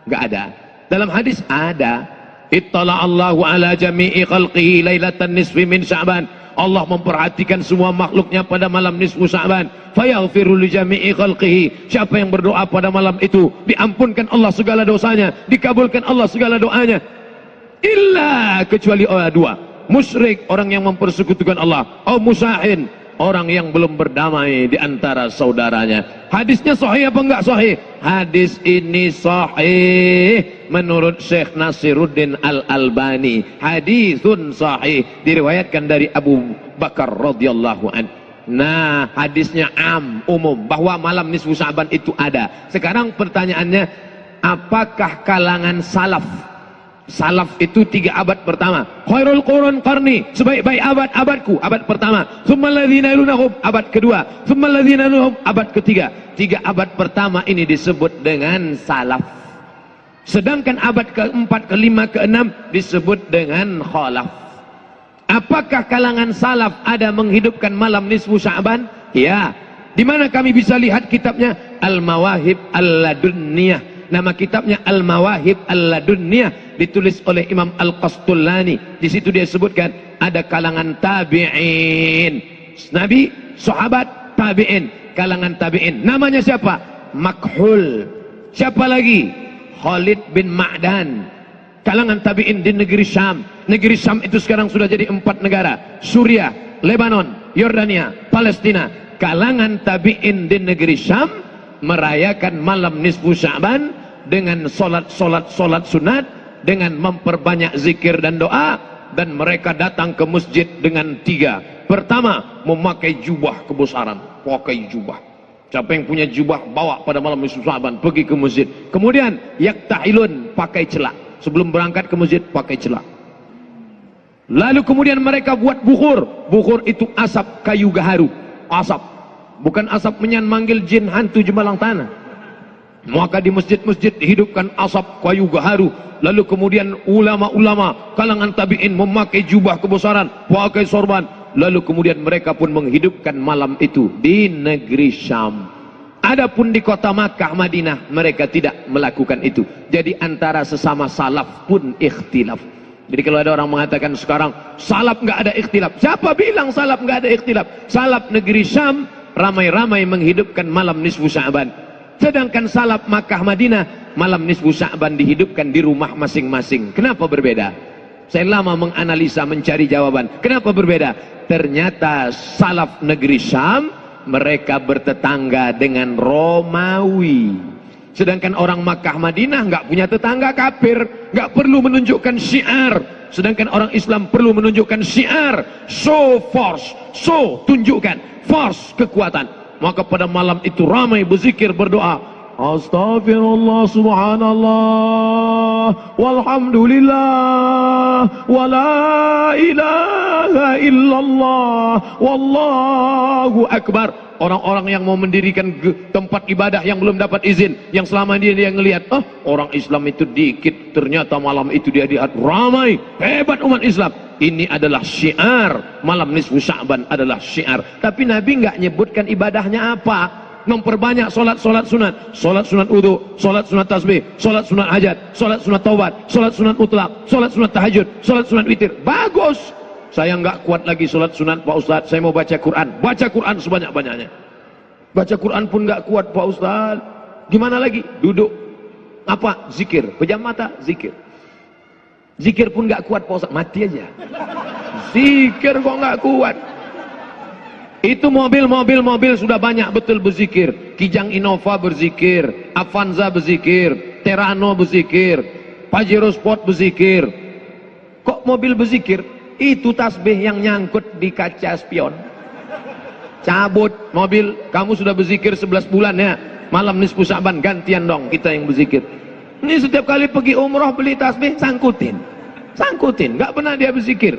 Nggak ada. Dalam hadis ada. Ittala Allahu ala jami'i khalqihi lailatan nisfi min Sya'ban. Allah memperhatikan semua makhluknya pada malam nisfu Sya'ban. Fayaghfiru li jami'i khalqihi. Siapa yang berdoa pada malam itu, diampunkan Allah segala dosanya, dikabulkan Allah segala doanya. Illa, kecuali dua. Musyrik, orang yang mempersekutukan Allah. Musahin, orang yang belum berdamai di antara saudaranya. Hadisnya sahih apa enggak sahih? Hadis ini sahih menurut Syekh Nasiruddin Al-Albani. Hadisun sahih, diriwayatkan dari Abu Bakar radhiyallahu an. Nah, hadisnya umum bahwa malam nisfu Sya'ban itu ada. Sekarang pertanyaannya, apakah kalangan salaf? Salaf itu 3 abad pertama. Khairul qurun qarni, sebaik-baik abadku, abad pertama. Tsummal ladzina yalunahum, abad kedua. Tsummal ladzina yalunahum, abad ketiga. 3 abad pertama ini disebut dengan salaf. Sedangkan abad keempat, kelima, keenam disebut dengan khalaf. Apakah kalangan salaf ada menghidupkan malam nisfu Sya'ban? Ya. Di mana kami bisa lihat kitabnya? Al-Mawahib Al-Ladunniyah. Nama kitabnya Al-Mawahib Al-Ladunniyah, ditulis oleh Imam Al-Qastullani. Di situ dia sebutkan ada kalangan tabi'in. Nabi, sahabat, tabi'in, kalangan tabi'in. Namanya siapa? Makhul. Siapa lagi? Khalid bin Ma'dan. Kalangan tabi'in di negeri Syam. Negeri Syam itu sekarang sudah jadi 4 negara. Suriah, Lebanon, Yordania, Palestina. Kalangan tabi'in di negeri Syam merayakan malam nisfu Sya'ban dengan solat sunat, dengan memperbanyak zikir dan doa, dan mereka datang ke masjid dengan 3. Pertama, memakai jubah kebesaran, pakai jubah. Siapa yang punya jubah bawa pada malam nisfu Sya'ban, pergi ke masjid. Kemudian yaktahilun, pakai celak. Sebelum berangkat ke masjid pakai celak. Lalu kemudian mereka buat bukhur. Bukhur itu asap kayu gaharu, asap. Bukan asap menyan manggil jin hantu jembalang tanah. Maka di masjid-masjid dihidupkan asap kayu gaharu. Lalu kemudian ulama-ulama kalangan tabi'in memakai jubah kebesaran, pakai sorban. Lalu kemudian mereka pun menghidupkan malam itu di negeri Syam. Adapun di kota Makkah, Madinah, mereka tidak melakukan itu. Jadi antara sesama salaf pun ikhtilaf. Jadi kalau ada orang mengatakan sekarang salaf nggak ada ikhtilaf, siapa bilang salaf nggak ada ikhtilaf? Salaf negeri Syam ramai-ramai menghidupkan malam nisfu Sya'ban. Sedangkan salaf Makkah Madinah, malam nisfu Sya'ban dihidupkan di rumah masing-masing. Kenapa berbeda? Saya lama menganalisa, mencari jawaban. Kenapa berbeda? Ternyata salaf negeri Syam, mereka bertetangga dengan Romawi. Sedangkan orang Makkah Madinah nggak punya tetangga kafir, nggak perlu menunjukkan syiar. Sedangkan orang Islam perlu menunjukkan syiar, show force, show tunjukkan, force kekuatan. Maka pada malam itu ramai berzikir, berdoa. Astaghfirullah subhanallah walhamdulillah wala ilaha illallah wallahu akbar. Orang-orang yang mau mendirikan tempat ibadah yang belum dapat izin, yang selama ini dia ngelihat, orang Islam itu dikit, ternyata malam itu dia lihat ramai, hebat umat Islam. Ini adalah syiar, malam nisfu Sya'ban adalah syiar. Tapi Nabi nggak nyebutkan ibadahnya apa. Memperbanyak solat sunat, solat sunat wudu, solat sunat tasbih, solat sunat hajat, solat sunat taubat, solat sunat mutlak, solat sunat tahajud, solat sunat witir. Bagus. Saya nggak kuat lagi solat sunat Pak Ustadz, saya mau baca Quran. Baca Quran sebanyak-banyaknya. Baca Quran pun nggak kuat Pak Ustadz. Gimana lagi? Duduk. Apa? Zikir. Pejam mata, zikir. Zikir pun nggak kuat Pak Ustadz, mati aja. Zikir kok nggak kuat. Itu mobil sudah banyak betul berzikir. Kijang Innova berzikir, Avanza berzikir, Terano berzikir, Pajero Sport berzikir. Kok mobil berzikir? Itu tasbih yang nyangkut di kaca spion. Cabut mobil, kamu sudah berzikir 11 bulan ya. Malam nisfu Sya'ban gantian dong kita yang berzikir. Ini setiap kali pergi umroh beli tasbih sangkutin, nggak pernah dia berzikir.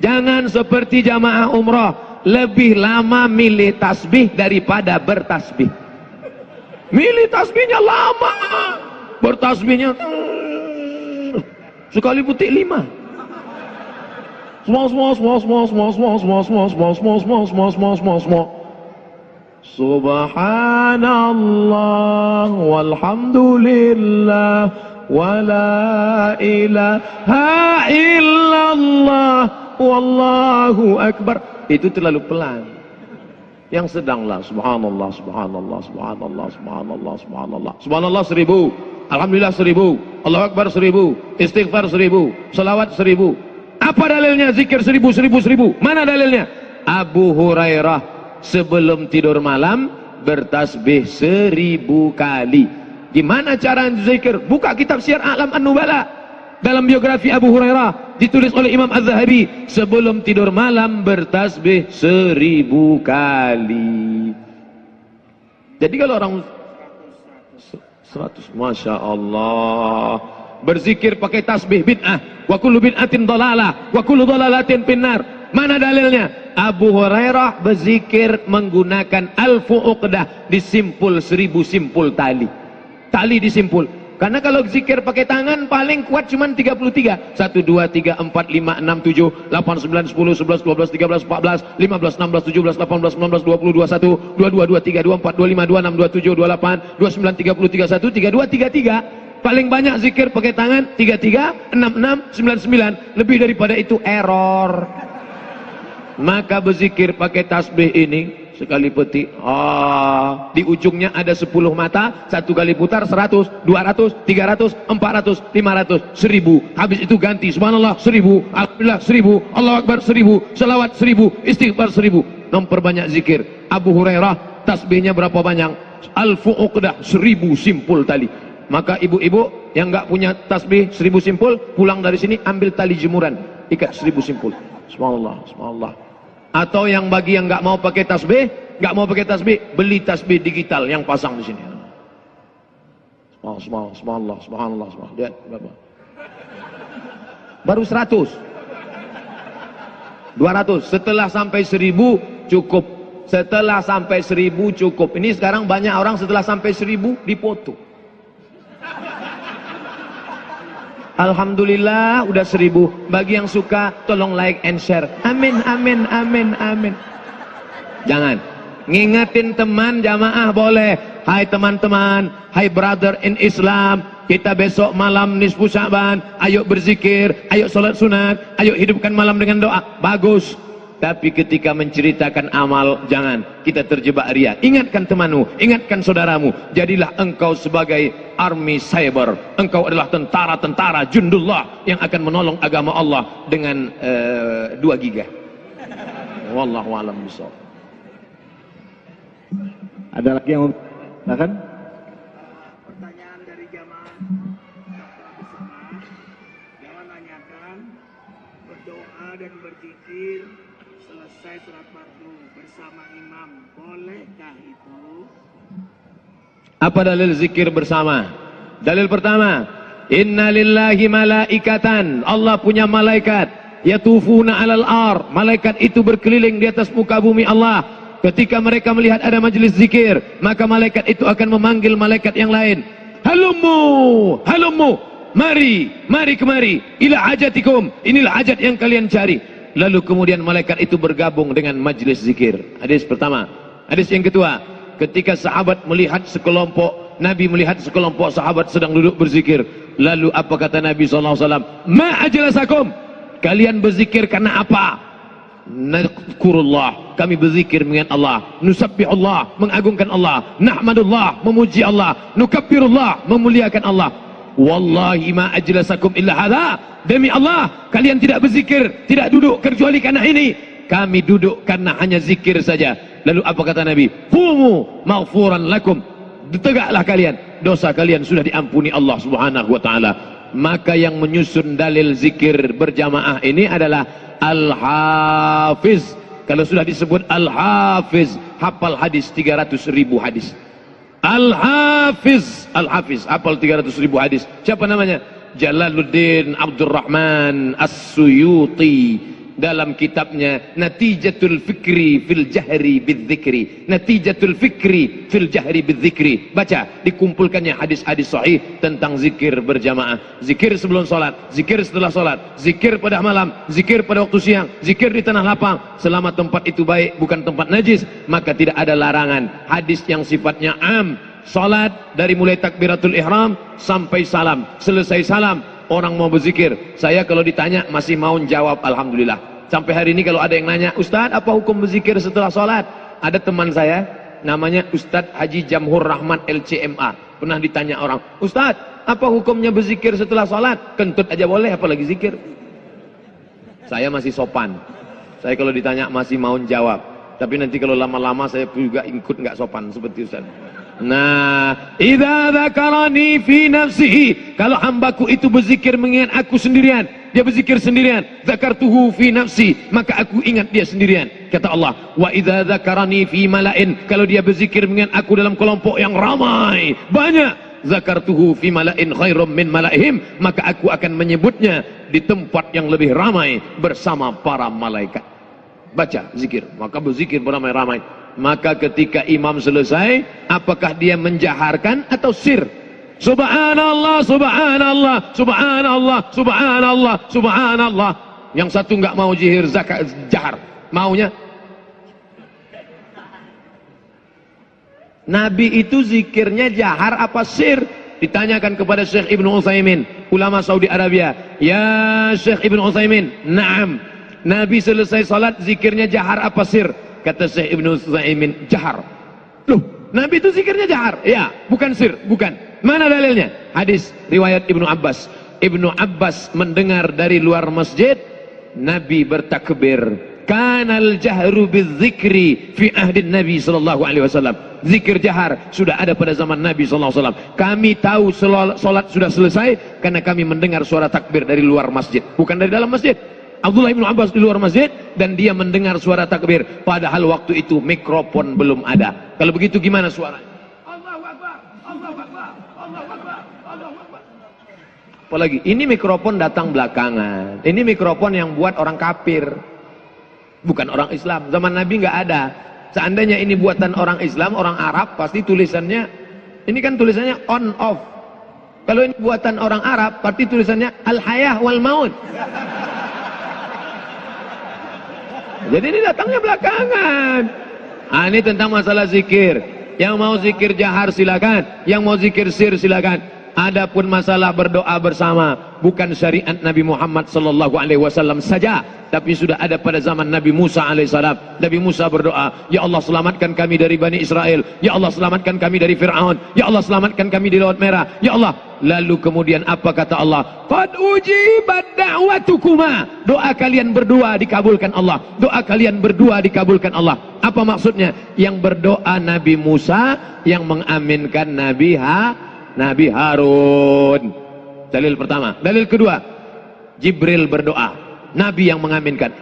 Jangan seperti jamaah umroh, lebih lama milih tasbih daripada bertasbih. Milih tasbihnya lama, bertasbihnya sekali butik 5. Subhanallah walhamdulillah wa la ilaha illallah wallahu akbar. Itu terlalu pelan. Yang sedanglah subhanallah, subhanallah, subhanallah, subhanallah, subhanallah. Subhanallah 1000, alhamdulillah 1000, Allahu akbar 1000, istighfar 1000, salawat 1000. Apa dalilnya zikir 1000, 1000, 1000? Mana dalilnya? Abu Hurairah sebelum tidur malam bertasbih 1000 kali. Gimana cara zikir? Buka kitab Syiar A'lam An-Nubala. Dalam biografi Abu Hurairah ditulis oleh Imam Az-Zahabi, sebelum tidur malam bertasbih 1000 kali. Jadi kalau orang 100, Masya Allah, berzikir pakai tasbih bid'ah, wa kullu bid'atin dalalah, wa kullu dalalatin finnar. Mana dalilnya? Abu Hurairah berzikir menggunakan alfu uqdah, disimpul 1000 simpul tali. Tali disimpul. Karena kalau zikir pakai tangan paling kuat cuma 33. 1, 2, 3, 4, 5, 6, 7, 8, 9, 10, 11, 12, 13, 14, 15, 16, 17, 18, 19, 20, 21, 22, 23, 24, 25, 26, 27, 28, 29, 30, 31, 32, 33. Paling banyak zikir pakai tangan 33, 66, 99. Lebih daripada itu error. Maka berzikir pakai tasbih ini sekali petik, di ujungnya ada 10 mata, satu kali putar 100, 200, 300, 400, 500, 1000. Habis itu ganti subhanallah 1000, alhamdulillah 1000, Allahu akbar 1000, salawat 1000, istighfar 1000. Memperbanyak zikir. Abu Hurairah tasbihnya berapa banyak? Alfu uqdah, 1000 simpul tali. Maka ibu-ibu yang enggak punya tasbih 1000 simpul, pulang dari sini ambil tali jemuran, ikat 1000 simpul. Subhanallah, subhanallah. Atau yang bagi yang nggak mau pakai tasbih, beli tasbih digital yang pasang di sini. Subhanallah, subhanallah, subhanallah. Lihat berapa? Baru 100, 200. Setelah sampai 1000 cukup. Setelah sampai 1000 cukup. Ini sekarang banyak orang setelah sampai 1000 dipoto. Alhamdulillah udah 1000. Bagi yang suka tolong like and share. Amin, amin, amin, amin. Jangan. Ngingetin teman jamaah boleh. Hai teman-teman, hai brother in Islam, kita besok malam nisfu Sya'ban, ayo berzikir, ayo sholat sunat, ayo hidupkan malam dengan doa. Bagus. Tapi ketika menceritakan amal, jangan kita terjebak ria. Ingatkan temanmu, ingatkan saudaramu. Jadilah engkau sebagai army cyber. Engkau adalah tentara-tentara jundullah yang akan menolong agama Allah dengan 2 giga. Wallahu a'lam bishawab. Ada lagi yang silakan? Pertanyaan dari jamaah bersama. Jamaah nanyakan berdoa dan berzikir selesai surat fardu bersama imam, bolehkah itu? Apa dalil zikir bersama? Dalil pertama, inna lillahi malaikatan. Allah punya malaikat, yatufuna alal ar. Malaikat itu berkeliling di atas muka bumi Allah. Ketika mereka melihat ada majelis zikir, maka malaikat itu akan memanggil malaikat yang lain. Halummu, halummu, mari, mari kemari, ila hajatikum. Inilah hajat yang kalian cari. Lalu kemudian malaikat itu bergabung dengan majlis zikir. Hadis pertama. Hadis yang kedua, ketika sahabat melihat sekelompok, Nabi melihat sekelompok sahabat sedang duduk berzikir. Lalu apa kata Nabi SAW? Ma ajlasakum? Kalian berzikir karena apa? Nadhkurullah, kami berzikir mengingat Allah. Nusabbihullah, mengagungkan Allah. Nahmadullah, memuji Allah. Nukabbirullah, memuliakan Allah. Wallahi ma ajlasakum illa hadha. Demi Allah, kalian tidak berzikir, tidak duduk kecuali karena ini. Kami duduk karena hanya zikir saja. Lalu apa kata Nabi? Qumu maghfuran lakum. Tegaklah kalian, dosa kalian sudah diampuni Allah Subhanahu wa taala. Maka yang menyusun dalil zikir berjamaah ini adalah Al-Hafiz. Kalau sudah disebut Al-Hafiz, hafal hadis 300.000 hadis. Al-Hafiz, Al-Hafiz, hafal 300.000 hadis. Siapa namanya? Jalaluddin Abdurrahman As-Suyuti. Dalam kitabnya Natijatul Fikri fil Jahri Bidzikri. Natijatul Fikri fil Jahri Bidzikri. Baca, dikumpulkannya hadis-hadis sahih tentang zikir berjamaah. Zikir sebelum salat, zikir setelah salat, zikir pada malam, zikir pada waktu siang, zikir di tanah lapang. Selama tempat itu baik, bukan tempat najis, maka tidak ada larangan. Hadis yang sifatnya am, Salat dari mulai takbiratul ihram sampai salam. Selesai salam, orang mau berzikir. Saya kalau ditanya masih mau jawab alhamdulillah. Sampai hari ini kalau ada yang nanya, Ustaz apa hukum berzikir setelah salat? Ada teman saya namanya Ustadz Haji Jamhur Rahman LCMA. Pernah ditanya orang, Ustaz apa hukumnya berzikir setelah salat? Kentut aja boleh, apalagi zikir. Saya masih sopan. Saya kalau ditanya masih mau jawab. Tapi nanti kalau lama-lama saya juga ikut nggak sopan seperti Ustaz. Nah, idza dzakarani fi nafsihi, kalau hambaku itu berzikir mengingat aku sendirian, dia berzikir sendirian, dzakartuhu fi nafsi, maka aku ingat dia sendirian. Kata Allah, wa idza dzakarani fi mala'in, kalau dia berzikir mengingat aku dalam kelompok yang ramai, banyak, dzakartuhu fi mala'in khairum min mala'ihim, maka aku akan menyebutnya di tempat yang lebih ramai bersama para malaikat. Baca zikir, maka berzikir beramai-ramai. Maka ketika imam selesai, apakah dia menjaharkan atau sir? Subhanallah, subhanallah, subhanallah, subhanallah, subhanallah. Yang satu enggak mau jihir zakat jahar, maunya Nabi itu zikirnya jahar apa sir? Ditanyakan kepada Syekh Ibnu Utsaimin, ulama Saudi Arabia. Ya Syekh Ibnu Utsaimin, na'am. Nabi selesai salat zikirnya jahar apa sir? Kata Syekh Ibnu Utsaimin, jahar. Loh, Nabi itu zikirnya jahar? Ya, bukan sir, bukan. Mana dalilnya? Hadis riwayat Ibnu Abbas. Ibnu Abbas mendengar dari luar masjid Nabi bertakbir. Kanal jahru bidzikri fi ahdi Nabi sallallahu alaihi wasallam. Zikir jahar sudah ada pada zaman Nabi sallallahu alaihi wasallam. Kami tahu salat sudah selesai karena kami mendengar suara takbir dari luar masjid, bukan dari dalam masjid. Abdullah bin Abbas di luar masjid dan dia mendengar suara takbir, padahal waktu itu mikrofon belum ada. Kalau begitu gimana suaranya? Allahu Akbar, Allahu Akbar, Allahu Akbar, Allahu Akbar. Apalagi ini mikrofon datang belakangan. Ini mikrofon yang buat orang kafir, bukan orang Islam. Zaman Nabi nggak ada. Seandainya ini buatan orang Islam, orang Arab, pasti tulisannya, ini kan tulisannya on off. Kalau ini buatan orang Arab, pasti tulisannya al-hayah wal maut. Jadi ini datangnya belakangan. Ini tentang masalah zikir. Yang mau zikir jahar silakan, yang mau zikir sir silakan. Adapun masalah berdoa bersama, bukan syariat Nabi Muhammad sallallahu alaihi wasallam saja, tapi sudah ada pada zaman Nabi Musa alaihissalam. Nabi Musa berdoa, ya Allah selamatkan kami dari Bani Israel, ya Allah selamatkan kami dari Fir'aun, ya Allah selamatkan kami di Laut Merah, ya Allah. Lalu kemudian apa kata Allah? Qad ujibat da'watukuma, doa kalian berdua dikabulkan Allah, doa kalian berdua dikabulkan Allah. Apa maksudnya? Yang berdoa Nabi Musa, yang mengaminkan Nabi Harun. Dalil pertama. Dalil kedua, Jibril berdoa, Nabi yang mengaminkan.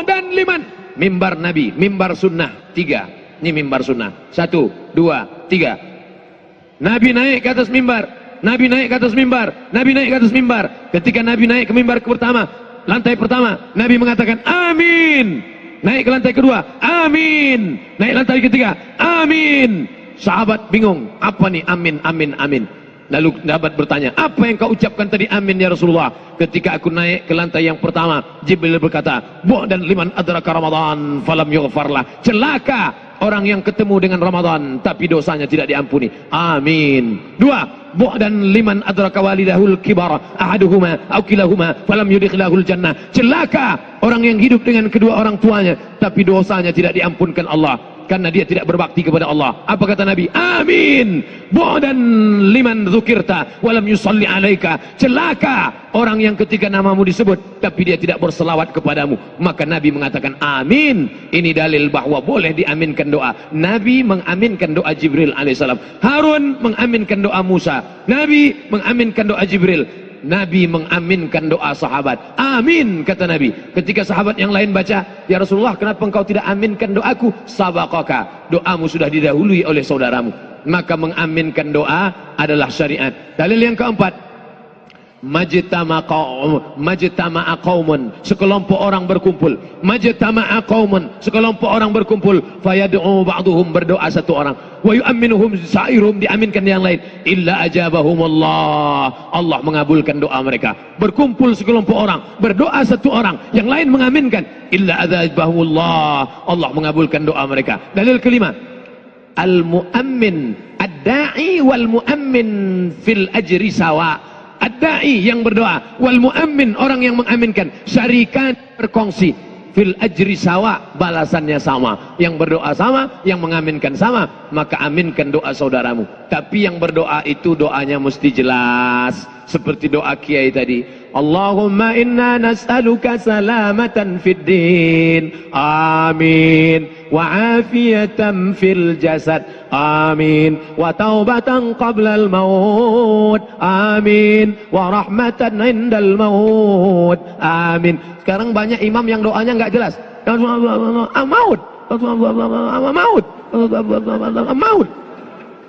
Dan liman, mimbar Nabi, mimbar sunnah. 3. Ini mimbar sunnah. 1, 2, 3. Nabi naik ke atas mimbar, Nabi naik ke atas mimbar, Nabi naik ke atas mimbar. Ketika Nabi naik ke mimbar pertama, lantai pertama, Nabi mengatakan amin. Naik ke lantai kedua, amin. Naik lantai ketiga, amin. Sahabat bingung, apa nih amin, amin, amin. Lalu sahabat bertanya, apa yang kau ucapkan tadi amin ya Rasulullah? Ketika aku naik ke lantai yang pertama, Jibril berkata, dan liman adraka Ramadan falam yughfarlah. Celaka orang yang ketemu dengan Ramadan tapi dosanya tidak diampuni. Amin. 2, dan liman adraka walidahul kibara ahaduhuma aw kilahuma falam yudkhilahul jannah. Celaka orang yang hidup dengan kedua orang tuanya tapi dosanya tidak diampunkan Allah karena dia tidak berbakti kepada Allah. Apa kata Nabi? Amin. Dan liman dzukirta walam yusalli alaika. Celaka orang yang ketika namamu disebut tapi dia tidak berselawat kepadamu. Maka Nabi mengatakan amin. Ini dalil bahwa boleh diaminkan doa. Nabi mengaminkan doa Jibril alaihissalam. Harun mengaminkan doa Musa. Nabi mengaminkan doa Jibril. Nabi mengaminkan doa sahabat. Amin, kata Nabi. Ketika sahabat yang lain baca, ya Rasulullah kenapa engkau tidak aminkan doaku? Sabaqaka, doamu sudah didahului oleh saudaramu. Maka mengaminkan doa adalah syariat. Dalil yang keempat, majtama'a qaumun, sekelompok orang berkumpul. Majtama'a qaumun, sekelompok orang berkumpul. Fayad'u ba'duhum, berdoa satu orang. Wa yu'minuhum sa'iruhum, diaminkan yang lain. Illa ajabahumullah, Allah mengabulkan doa mereka. Berkumpul sekelompok orang, berdoa satu orang, yang lain mengaminkan. Illa ajabahumullah, Allah mengabulkan doa mereka. Dalil kelima, al-mu'ammin ad-da'i wal mu'ammin fil ajri sawa. Ad-da'i yang berdoa, wal mu'ammin orang yang mengaminkan, syarikan berkongsi, fil ajri sawa, balasannya sama. Yang berdoa sama, yang mengaminkan sama, maka aminkan doa saudaramu. Tapi yang berdoa itu doanya mesti jelas, seperti doa kiai tadi. Allahumma inna nas'aluka salamatan fid din, amin, wa afiyatan fil jasad, amin, wa taubatan qabla al maut, amin, wa rahmatan indal maut, amin. Sekarang banyak imam yang doanya nggak jelas. Maut, maut, maut.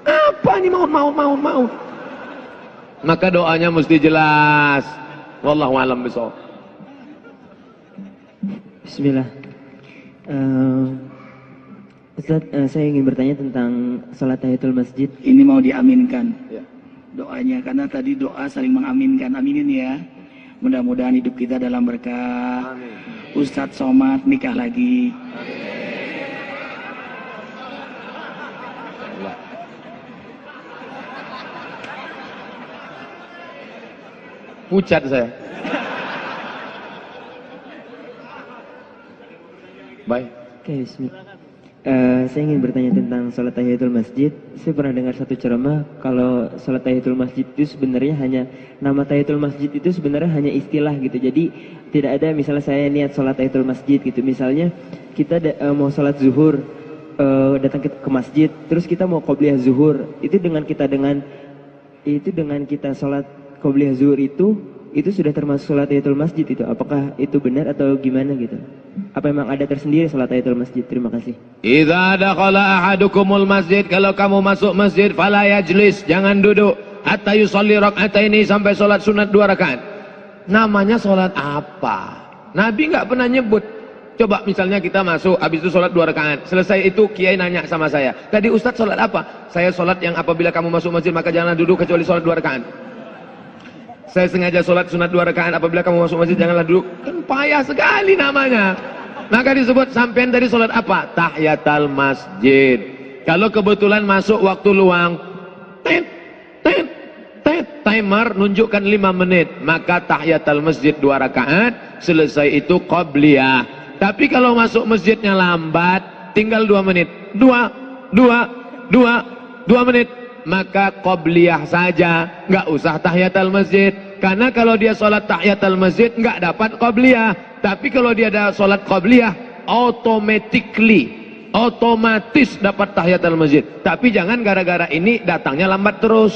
Apa ini maut? Maka doanya mesti jelas. Wallahu a'lam bishawab. Bismillah. Ustaz, saya ingin bertanya tentang salat tahiyatul masjid. Ini mau diaminkan doanya, karena tadi doa saling mengaminkan. Aminin ya. Mudah-mudahan hidup kita dalam berkah. Ustadz Somad nikah lagi. Pucat saya. Baik. Oke, bismillah. Saya ingin bertanya tentang salat tahiyatul masjid. Saya pernah dengar satu ceramah kalau salat tahiyatul masjid itu sebenarnya hanya nama tahiyatul masjid itu sebenarnya hanya istilah gitu. Jadi tidak ada misalnya saya niat salat tahiyatul masjid gitu. Misalnya kita mau salat zuhur, datang ke masjid, terus kita mau qobliyah zuhur. Itu dengan kita salat qobliyah zuhur itu sudah termasuk salat tahiyatul masjid itu. Apakah itu benar atau gimana gitu? Apa memang ada tersendiri salat tahiyatul masjid? Terima kasih. Idza dakhala ahadukumul masjid, kalau kamu masuk masjid fala yajlis, jangan duduk hatta yusalli rak'ataini, sampai salat sunat 2 rakaat. Namanya salat apa? Nabi enggak pernah nyebut. Coba misalnya kita masuk, habis itu salat 2 rakaat. Selesai itu kiai nanya sama saya, "Tadi Ustaz salat apa?" "Saya salat yang apabila kamu masuk masjid maka jangan duduk kecuali salat 2 rakaat." "Saya sengaja sholat sunat 2 rakaat, apabila kamu masuk masjid janganlah duduk." Kan payah sekali namanya. Maka disebut sampean tadi sholat apa? Tahiyatul masjid. Kalau kebetulan masuk waktu luang, timer nunjukkan 5 menit, maka tahiyatul masjid 2 rakaat, selesai itu qobliyah. Tapi kalau masuk masjidnya lambat, tinggal 2 menit, 2 menit, maka qobliyah saja, nggak usah tahiyatul masjid. Karena kalau dia sholat tahiyatul masjid nggak dapat qobliyah. Tapi kalau dia ada sholat qobliyah, otomatis dapat tahiyatul masjid. Tapi jangan gara-gara ini datangnya lambat terus.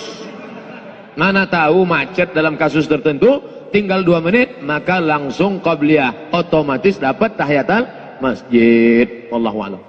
Mana tahu macet dalam kasus tertentu, tinggal 2 menit maka langsung qobliyah, otomatis dapat tahiyatul masjid. Wallahu a'lam.